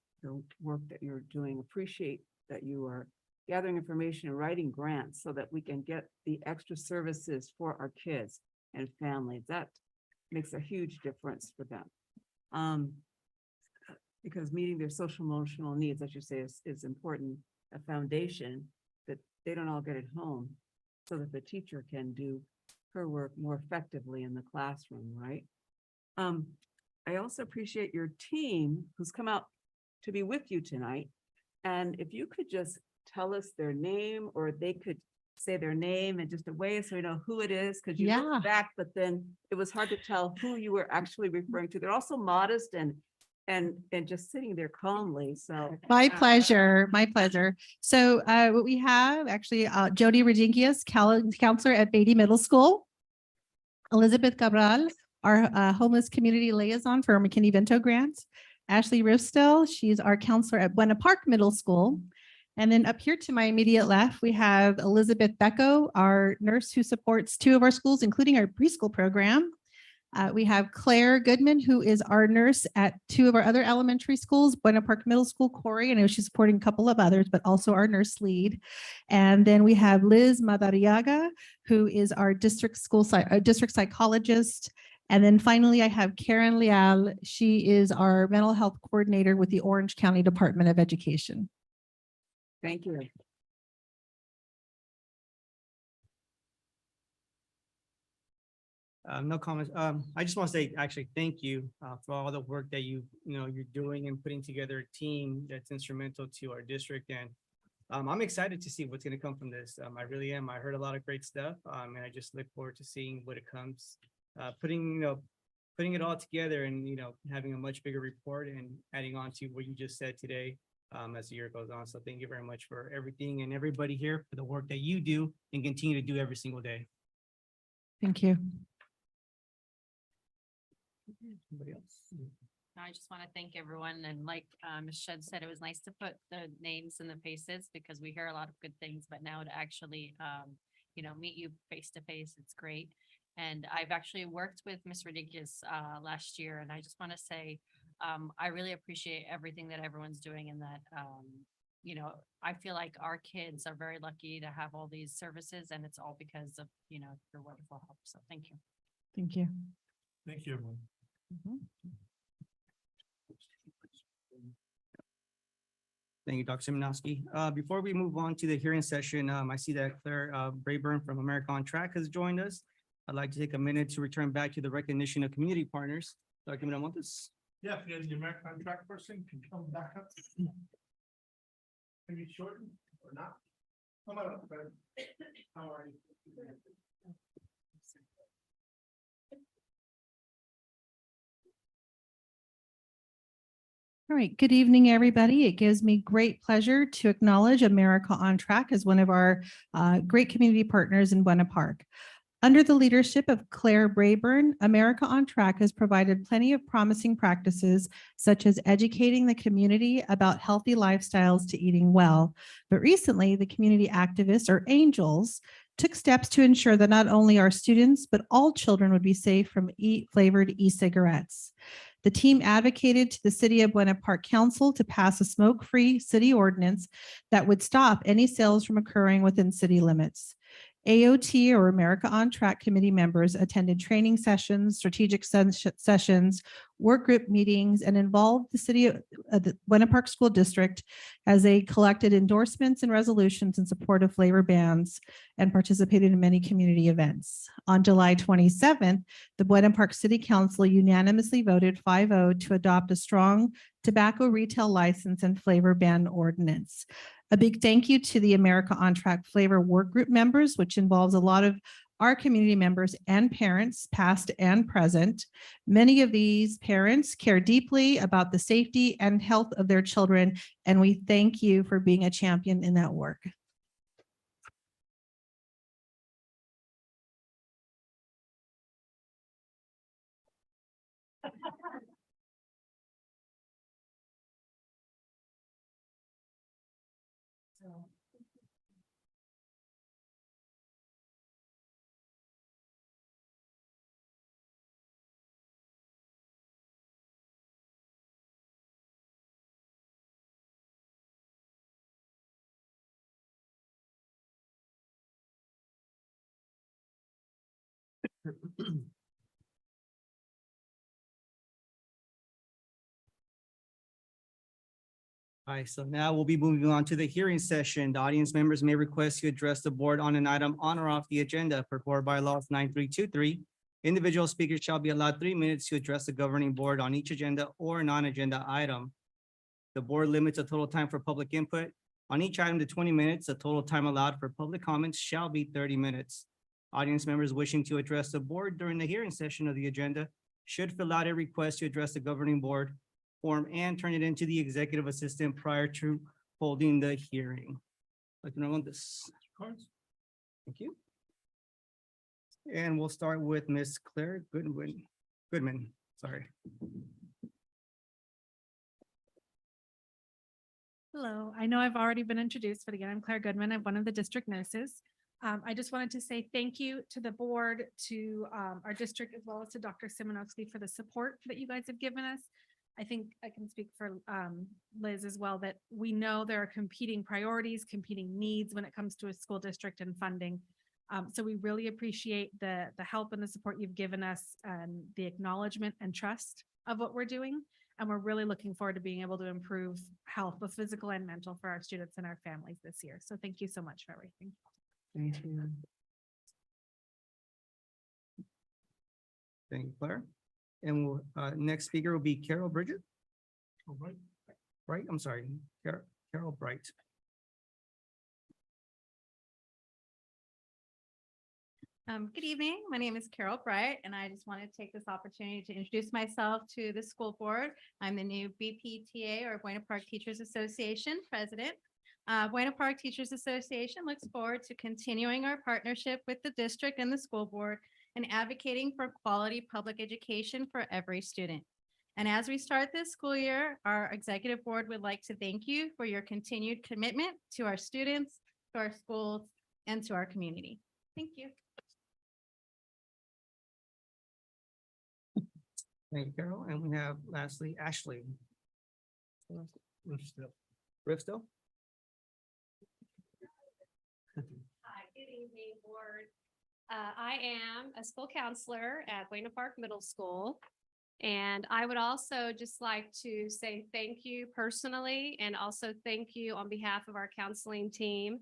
work that you're doing. Appreciate that you are gathering information and writing grants so that we can get the extra services for our kids and families. That makes a huge difference for them. Because meeting their social emotional needs, as you say, is important, a foundation that they don't all get at home so that the teacher can do her work more effectively in the classroom, right? I also appreciate your team who's come out to be with you tonight. And if you could just tell us their name, or they could say their name in just a way so we know who it is, because you Yeah. look back, but then it was hard to tell who you were actually referring to. They're also modest and just sitting there calmly, so. My pleasure, my pleasure. So what we have actually, Jody Rodinkius, counselor at Beatty Middle School. Elizabeth Cabral, our homeless community liaison for our McKinney Vento grants. Ashley Rifstel, she's our counselor at Buena Park Middle School. And then up here to my immediate left, we have Elizabeth Becko, our nurse who supports 2 of our schools, including our preschool program. We have Claire Goodman, who is our nurse at 2 of our other elementary schools, Buena Park Middle School, Corey. I know she's supporting a couple of others, but also our nurse lead. And then we have Liz Madariaga, who is our district psychologist. And then finally, I have Karen Leal. She is our mental health coordinator with the Orange County Department of Education. Thank you. No comments. I just want to say, actually, thank you for all the work that you're doing and putting together a team that's instrumental to our district. And I'm excited to see what's going to come from this. I really am. I heard a lot of great stuff, and I just look forward to seeing what it comes. Putting it all together and having a much bigger report and adding on to what you just said today as the year goes on. So thank you very much for everything and everybody here for the work that you do and continue to do every single day. Thank you. Somebody else? I just want to thank everyone. And like Ms. Shed said, it was nice to put the names and the faces because we hear a lot of good things, but now to actually, meet you face to face, it's great. And I've actually worked with Ms. Ridiculous last year. And I just want to say, I really appreciate everything that everyone's doing and that, I feel like our kids are very lucky to have all these services and it's all because of, your wonderful help. So thank you. Thank you. Thank you, everyone. Thank you, Dr. Simonowski. Before we move on to the hearing session, I see that Claire Brayburn from America on Track has joined us. I'd like to take a minute to return back to the recognition of community partners. Dr. Miramontes. Yeah, if you guys, the American track person can come back up. Maybe shorten or not. Come on up, Ben. How are you? All right. Good evening, everybody. It gives me great pleasure to acknowledge America on Track as one of our great community partners in Buena Park. Under the leadership of Claire Brayburn, America on Track has provided plenty of promising practices, such as educating the community about healthy lifestyles to eating well. But recently, the community activists, or angels, took steps to ensure that not only our students, but all children would be safe from flavored e-cigarettes. The team advocated to the City of Buena Park Council to pass a smoke-free city ordinance that would stop any sales from occurring within city limits. AOT, or America on Track committee members, attended training sessions, strategic sessions, work group meetings, and involved the city of the Buena Park School District as they collected endorsements and resolutions in support of flavor bans and participated in many community events. On July 27th, the Buena Park City Council unanimously voted 5-0 to adopt a strong tobacco retail license and flavor ban ordinance. A big thank you to the America on Track Flavor Work Group members, which involves a lot of our community members and parents, past and present. Many of these parents care deeply about the safety and health of their children, and we thank you for being a champion in that work. All right, so now we'll be moving on to the hearing session. The audience members may request to address the board on an item on or off the agenda per board bylaws 9323. Individual speakers shall be allowed 3 minutes to address the governing board on each agenda or non-agenda item. The board limits a total time for public input on each item to 20 minutes. The total time allowed for public comments shall be 30 minutes. Audience members wishing to address the board during the hearing session of the agenda should fill out a request to address the governing board form and turn it into the executive assistant prior to holding the hearing. Like, on this. Cards? Thank you. And we'll start with Ms. Claire Goodman, sorry. Hello, I know I've already been introduced, but again, I'm Claire Goodman. I'm one of the district nurses. I just wanted to say thank you to the board, to our district, as well as to Dr. Simonovsky for the support that you guys have given us. I think I can speak for Liz as well, that we know there are competing priorities, competing needs when it comes to a school district and funding. So we really appreciate the help and the support you've given us and the acknowledgement and trust of what we're doing. And we're really looking forward to being able to improve health, both physical and mental, for our students and our families this year. So thank you so much for everything. Thank you. Thank you, Claire. And we'll, next speaker will be Carol Bridget. All right. Right, I'm sorry, Carol Bright. Good evening. My name is Carol Bright, and I just wanted to take this opportunity to introduce myself to the school board. I'm the new BPTA, or Buena Park Teachers Association president. Buena Park Teachers Association looks forward to continuing our partnership with the district and the school board and advocating for quality public education for every student. And as we start this school year, our executive board would like to thank you for your continued commitment to our students, to our schools, and to our community. Thank you. Thank you, Carol. And we have lastly, Ashley Rifstill. Hi, good evening, board. I am a school counselor at Buena Park Middle School. And I would also just like to say thank you personally, and also thank you on behalf of our counseling team.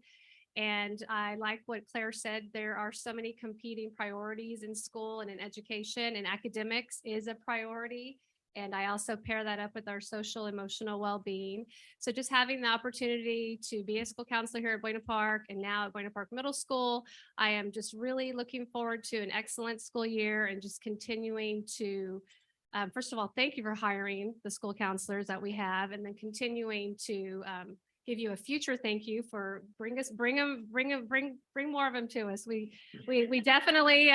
And I like what Claire said, there are so many competing priorities in school and in education, and academics is a priority. And I also pair that up with our social emotional well-being. So just having the opportunity to be a school counselor here at Buena Park and now at Buena Park Middle School, I am just really looking forward to an excellent school year and just continuing to, first of all, thank you for hiring the school counselors that we have, and then continuing to give you a future thank you for bring more of them to us. We definitely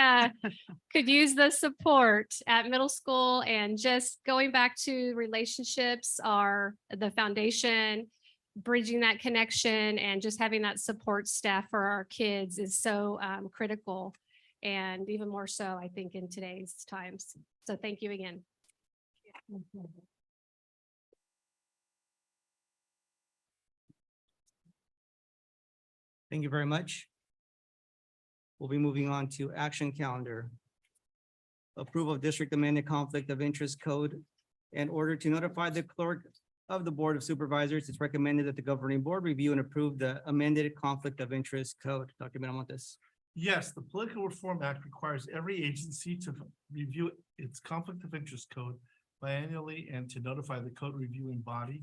could use the support at middle school, and just going back to relationships are the foundation, bridging that connection and just having that support staff for our kids is so critical, and even more so, I think, in today's times. So thank you again. Thank you very much. We'll be moving on to action calendar. Approval of district amended conflict of interest code. In order to notify the clerk of the Board of Supervisors, it's recommended that the governing board review and approve the amended conflict of interest code. Dr. Miramontes. Yes, the Political Reform Act requires every agency to review its conflict of interest code biannually and to notify the code reviewing body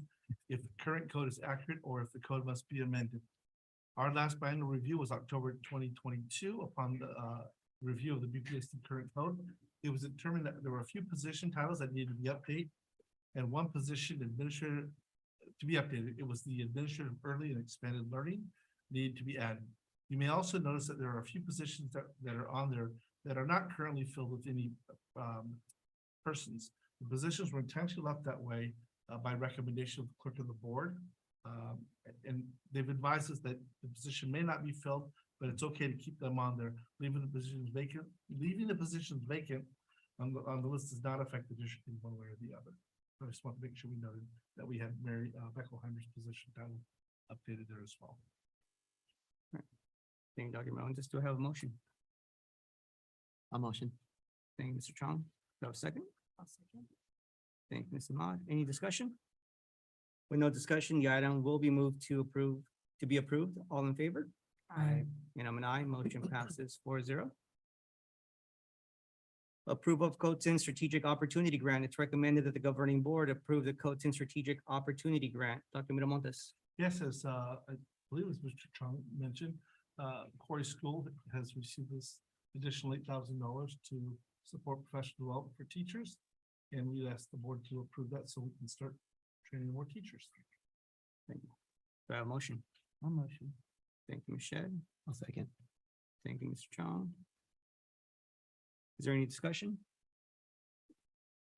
if the current code is accurate or if the code must be amended. Our last biannual review was October 2022. Upon the review of the BPSD current code, it was determined that there were a few position titles that needed to be updated and one position administrator to be updated. It was the administrative early and expanded learning needed to be added. You may also notice that there are a few positions that are on there that are not currently filled with any persons. The positions were intentionally left that way by recommendation of the clerk of the board. And they've advised us that the position may not be filled, but it's okay to keep them on there. Leaving the positions vacant on the list does not affect the district in one way or the other. I just want to make sure we noted that we had Mary Beckelheimer's position title updated there as well. Thank you, Dr. Mellon. Just to have a motion. I'll motion. Thank you, Mr. Chong. Do I have a second? Thank you, Ms. Ahmad. Any discussion? With no discussion, the item will be moved to be approved. All in favor? Aye. And I'm an aye. Motion passes 4-0. Approval of Coates Strategic Opportunity Grant. It's recommended that the governing board approve the Coates Strategic Opportunity Grant. Dr. Miramontes. Yes, as I believe as Mr. Chung mentioned, Corey School has received this additional $8,000 to support professional development for teachers. And we asked the board to approve that so we can start training more teachers. Thank you. Do I have a motion? I'll motion. Thank you, Ms. Shedd. I'll second. Thank you, Mr. Chong. Is there any discussion?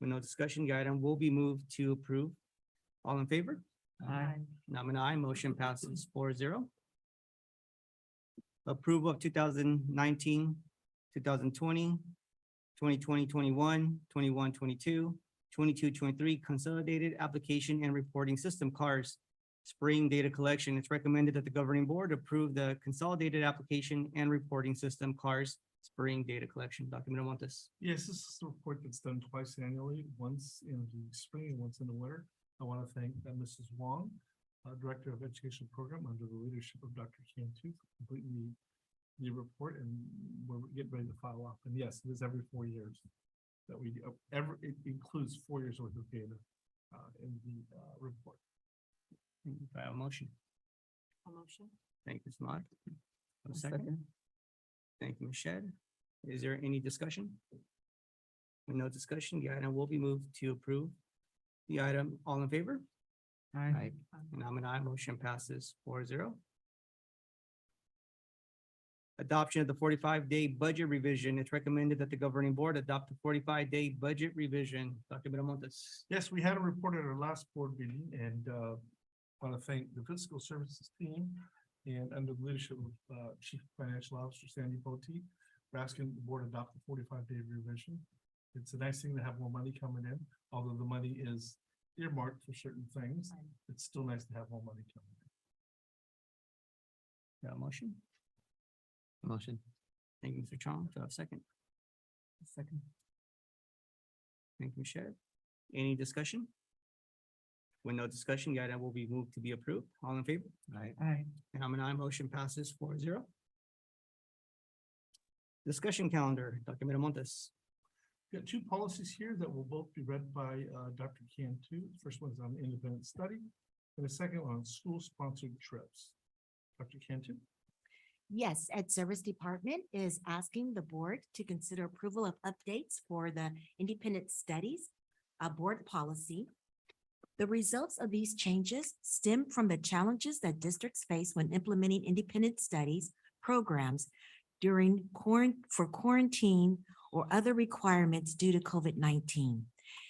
With no discussion, the item will be moved to approve. All in favor? Aye. And I'm an aye. Motion passes 4-0. Approval of 2019, 2020, 2020, 21, 21, 22, 22, 23 Consolidated Application and Reporting System, CARS, Spring Data Collection. It's recommended that the governing board approve the Consolidated Application and Reporting System, CARS, Spring Data Collection. Dr. Miramontes. Yes, this is a report that's done twice annually, once in the spring and once in the winter. I want to thank Mrs. Wong, Director of Education Program under the leadership of Dr. Cantu, for completing the report, and we're getting ready to file off. And yes, it is every 4 years that we do. It includes 4 years worth of data in the report. Do I have a motion? A motion. Thank you, Ms. Ahmad. A I'll second. Thank you, Ms. Shedd. Is there any discussion? With no discussion, the item will be moved to approve the item. All in favor? Aye. And I'm an aye. Motion passes 4-0. Adoption of the 45-day budget revision. It's recommended that the governing board adopt the 45-day budget revision. Dr. Miramontes. Yes, we had a report at our last board meeting, and want to thank the fiscal services team and under the leadership of Chief Financial Officer Sandy Botti, we're asking the board adopt the 45-day revision. It's a nice thing to have more money coming in, although the money is earmarked for certain things. It's still nice to have more money coming in. Got a motion? Motion. Thank you, Mr. Chong. Do I have a second? Second. Thank you, Ms. Shedd. Any discussion? With no discussion, the item will be moved to be approved. All in favor? Aye. Aye. And I'm an aye. Motion passes 4-0. Discussion calendar, Dr. Miramontes. Got two policies here that will both be read by Dr. Cantu. First one is on independent study, and the second one on school-sponsored trips. Dr. Cantu? Yes, Ed Service Department is asking the board to consider approval of updates for the independent studies, board policy. The results of these changes stem from the challenges that districts face when implementing independent studies programs during quarantine or other requirements due to COVID-19.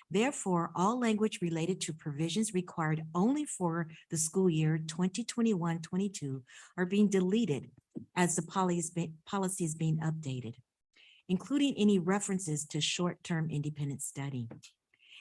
Therefore, all language related to provisions required only for the school year 2021-22 are being deleted as the policy is being updated, including any references to short-term independent study.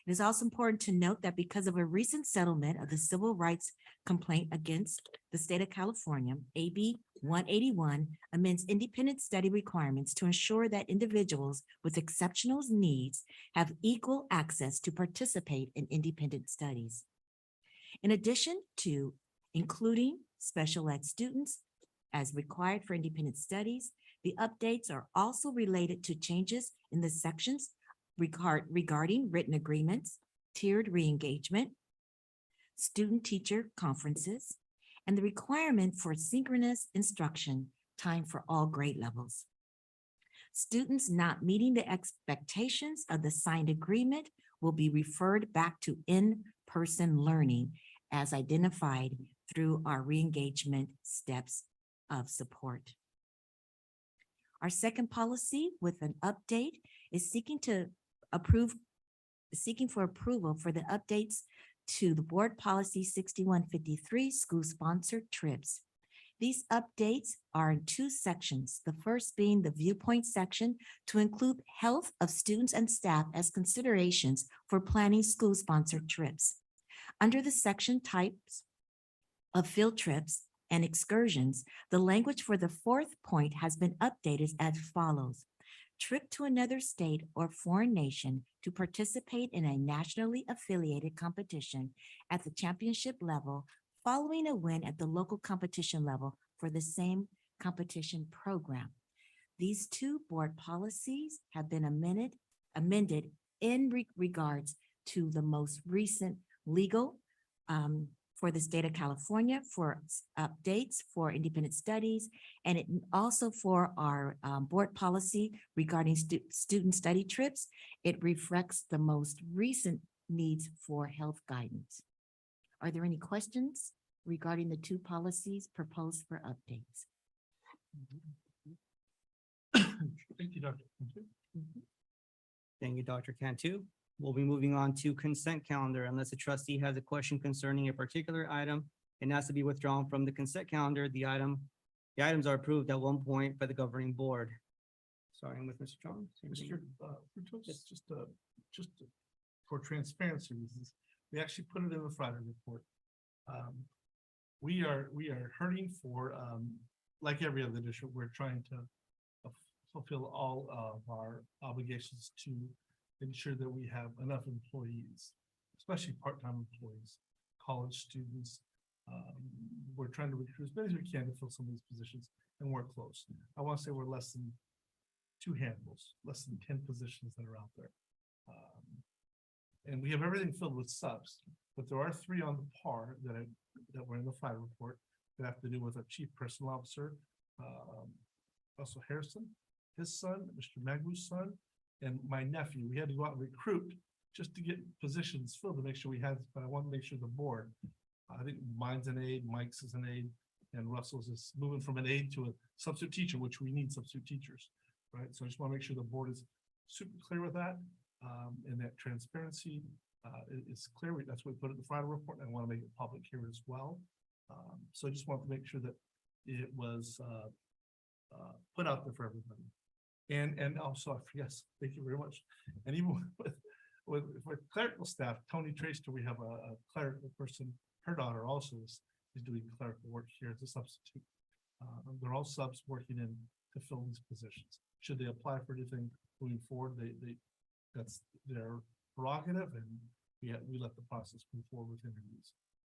It is also important to note that because of a recent settlement of the civil rights complaint against the state of California, AB 181 amends independent study requirements to ensure that individuals with exceptional needs have equal access to participate in independent studies. In addition to including special ed students as required for independent studies, the updates are also related to changes in the sections regarding written agreements, tiered re-engagement, student-teacher conferences, and the requirement for synchronous instruction time for all grade levels. Students not meeting the expectations of the signed agreement will be referred back to in-person learning as identified through our re-engagement steps of support. Our second policy with an update is seeking for approval for the updates to the board policy 6153 school sponsored trips. These updates are in two sections, the first being the viewpoint section to include health of students and staff as considerations for planning school sponsored trips. Under the section types of field trips and excursions, the language for the fourth point has been updated as follows. trip to another state or foreign nation to participate in a nationally affiliated competition at the championship level following a win at the local competition level for the same competition program. These two board policies have been amended in regards to the most recent legal for the state of California for updates for independent studies, and it also for our board policy regarding student study trips. It reflects the most recent needs for health guidance. Are there any questions regarding the two policies proposed for updates? Thank you, Dr. Thank you, Dr. Cantu. We'll be moving on to consent calendar unless a trustee has a question concerning a particular item and has to be withdrawn from the consent calendar. The items are approved at one point by the governing board. Starting with Mr. John. Mr. Frutos, just for transparency reasons, we actually put it in the Friday report. We are hurting for, like every other district, we're trying to fulfill all of our obligations to ensure that we have enough employees, especially part-time employees, college students. We're trying to recruit as many as we can to fill some of these positions, and we're close. I want to say we're less than 2 handfuls, less than 10 positions that are out there. And we have everything filled with subs, but there are 3 on the par that were in the Friday report that have to do with our chief personnel officer, Russell Harrison, his son, Mr. Magu's son, and my nephew. We had to go out and recruit just to get positions filled to make sure we had, but I want to make sure the board, I think mine's an aide, Mike's is an aide, and Russell's is moving from an aide to a substitute teacher, which we need substitute teachers, right? So I just want to make sure the board is super clear with that, and that transparency is clear. That's what we put in the Friday report, and I want to make it public here as well. So I just want to make sure that it was put out there for everybody. And also, yes, thank you very much. And even with clerical staff, Tony Traster, we have a clerical person. Her daughter also is doing clerical work here as a substitute. They're all subs working in to fill these positions. Should they apply for anything moving forward, that's their prerogative, and we let the process move forward with interviews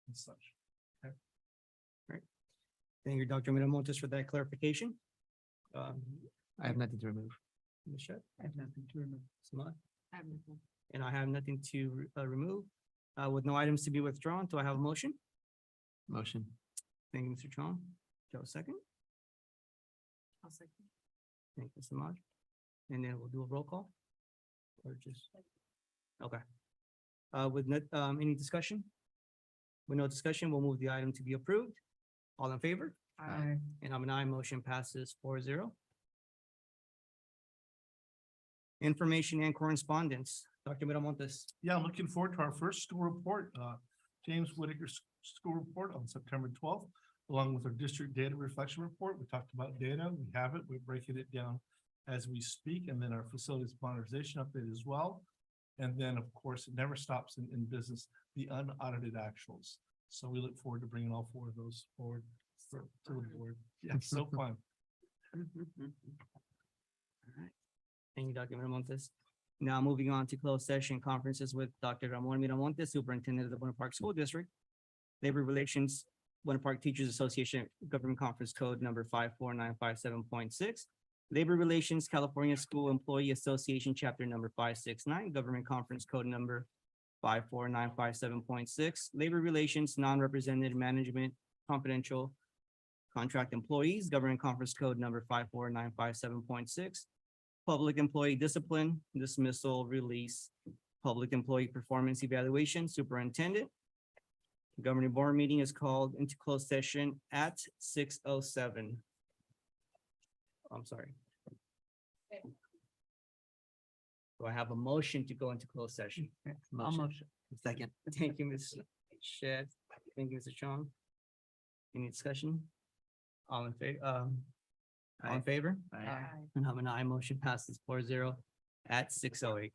and such. Okay. Great. Thank you, Dr. Miramontes, for that clarification. I have nothing to remove. Michelle? I have nothing to remove. Samad? I have nothing. And I have nothing to remove. With no items to be withdrawn, do I have a motion? Motion. Thank you, Mr. Chong. Do I have a second? I'll second. Thank you, Samad. And then we'll do a roll call. Or just, okay. With any discussion? With no discussion, we'll move the item to be approved. All in favor? Aye. And I'm an aye, motion passes 4-0. Information and correspondence, Dr. Miramontes. Yeah, I'm looking forward to our first school report, James Whitaker's school report on September 12th, along with our district data reflection report. We talked about data, we have it, we're breaking it down as we speak, and then our facilities modernization update as well. And then, of course, it never stops in business, the unaudited actuals. So we look forward to bringing all 4 of those forward to the board. Yeah, so fun. Thank you, Dr. Miramontes. Now moving on to closed session conferences with Dr. Ramon Miramontes, Superintendent of the Buena Park School District. Labor Relations, Buena Park Teachers Association Government Conference Code number 54957.6. Labor Relations, California School Employee Association Chapter number 569, Government Conference Code number 54957.6. Labor Relations, Non-Represented Management Confidential Contract Employees, Government Conference Code number 54957.6. Public Employee Discipline, Dismissal, Release, Public Employee Performance Evaluation, Superintendent. Governing Board meeting is called into closed session at 6:07. I'm sorry. Do I have a motion to go into closed session? Motion. Second. Thank you, Ms. Shed. Thank you, Mr. Chong. Any discussion? All in favor? All in favor? Aye. And I'm an aye, motion passes 4-0 at 6:08.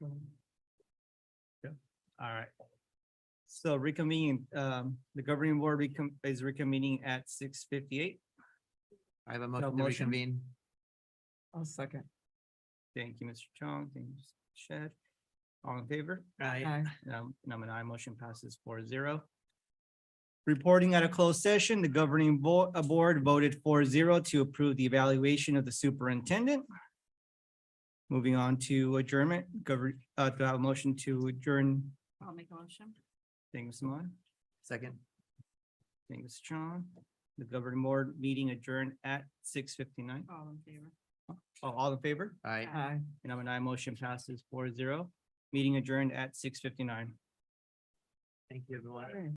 All right. So reconvening, the governing board is reconvening at 6:58. I have a No motion to motion? reconvene. I'll second. Thank you, Mr. Chong. Thank you, Mr. Shed. All in favor? Aye. And I'm an aye, motion passes 4-0. Reporting at a closed session, the governing board voted 4-0 to approve the evaluation of the superintendent. Moving on to adjournment, to have a motion to adjourn. I'll make a motion. Thank you, Mr. Mon. Second. Thank you, Mr. Chong. The governing board meeting adjourned at 6:59. All in favor. All in favor? Aye. And I'm an aye, motion passes 4-0. Meeting adjourned at 6:59. Thank you, everyone.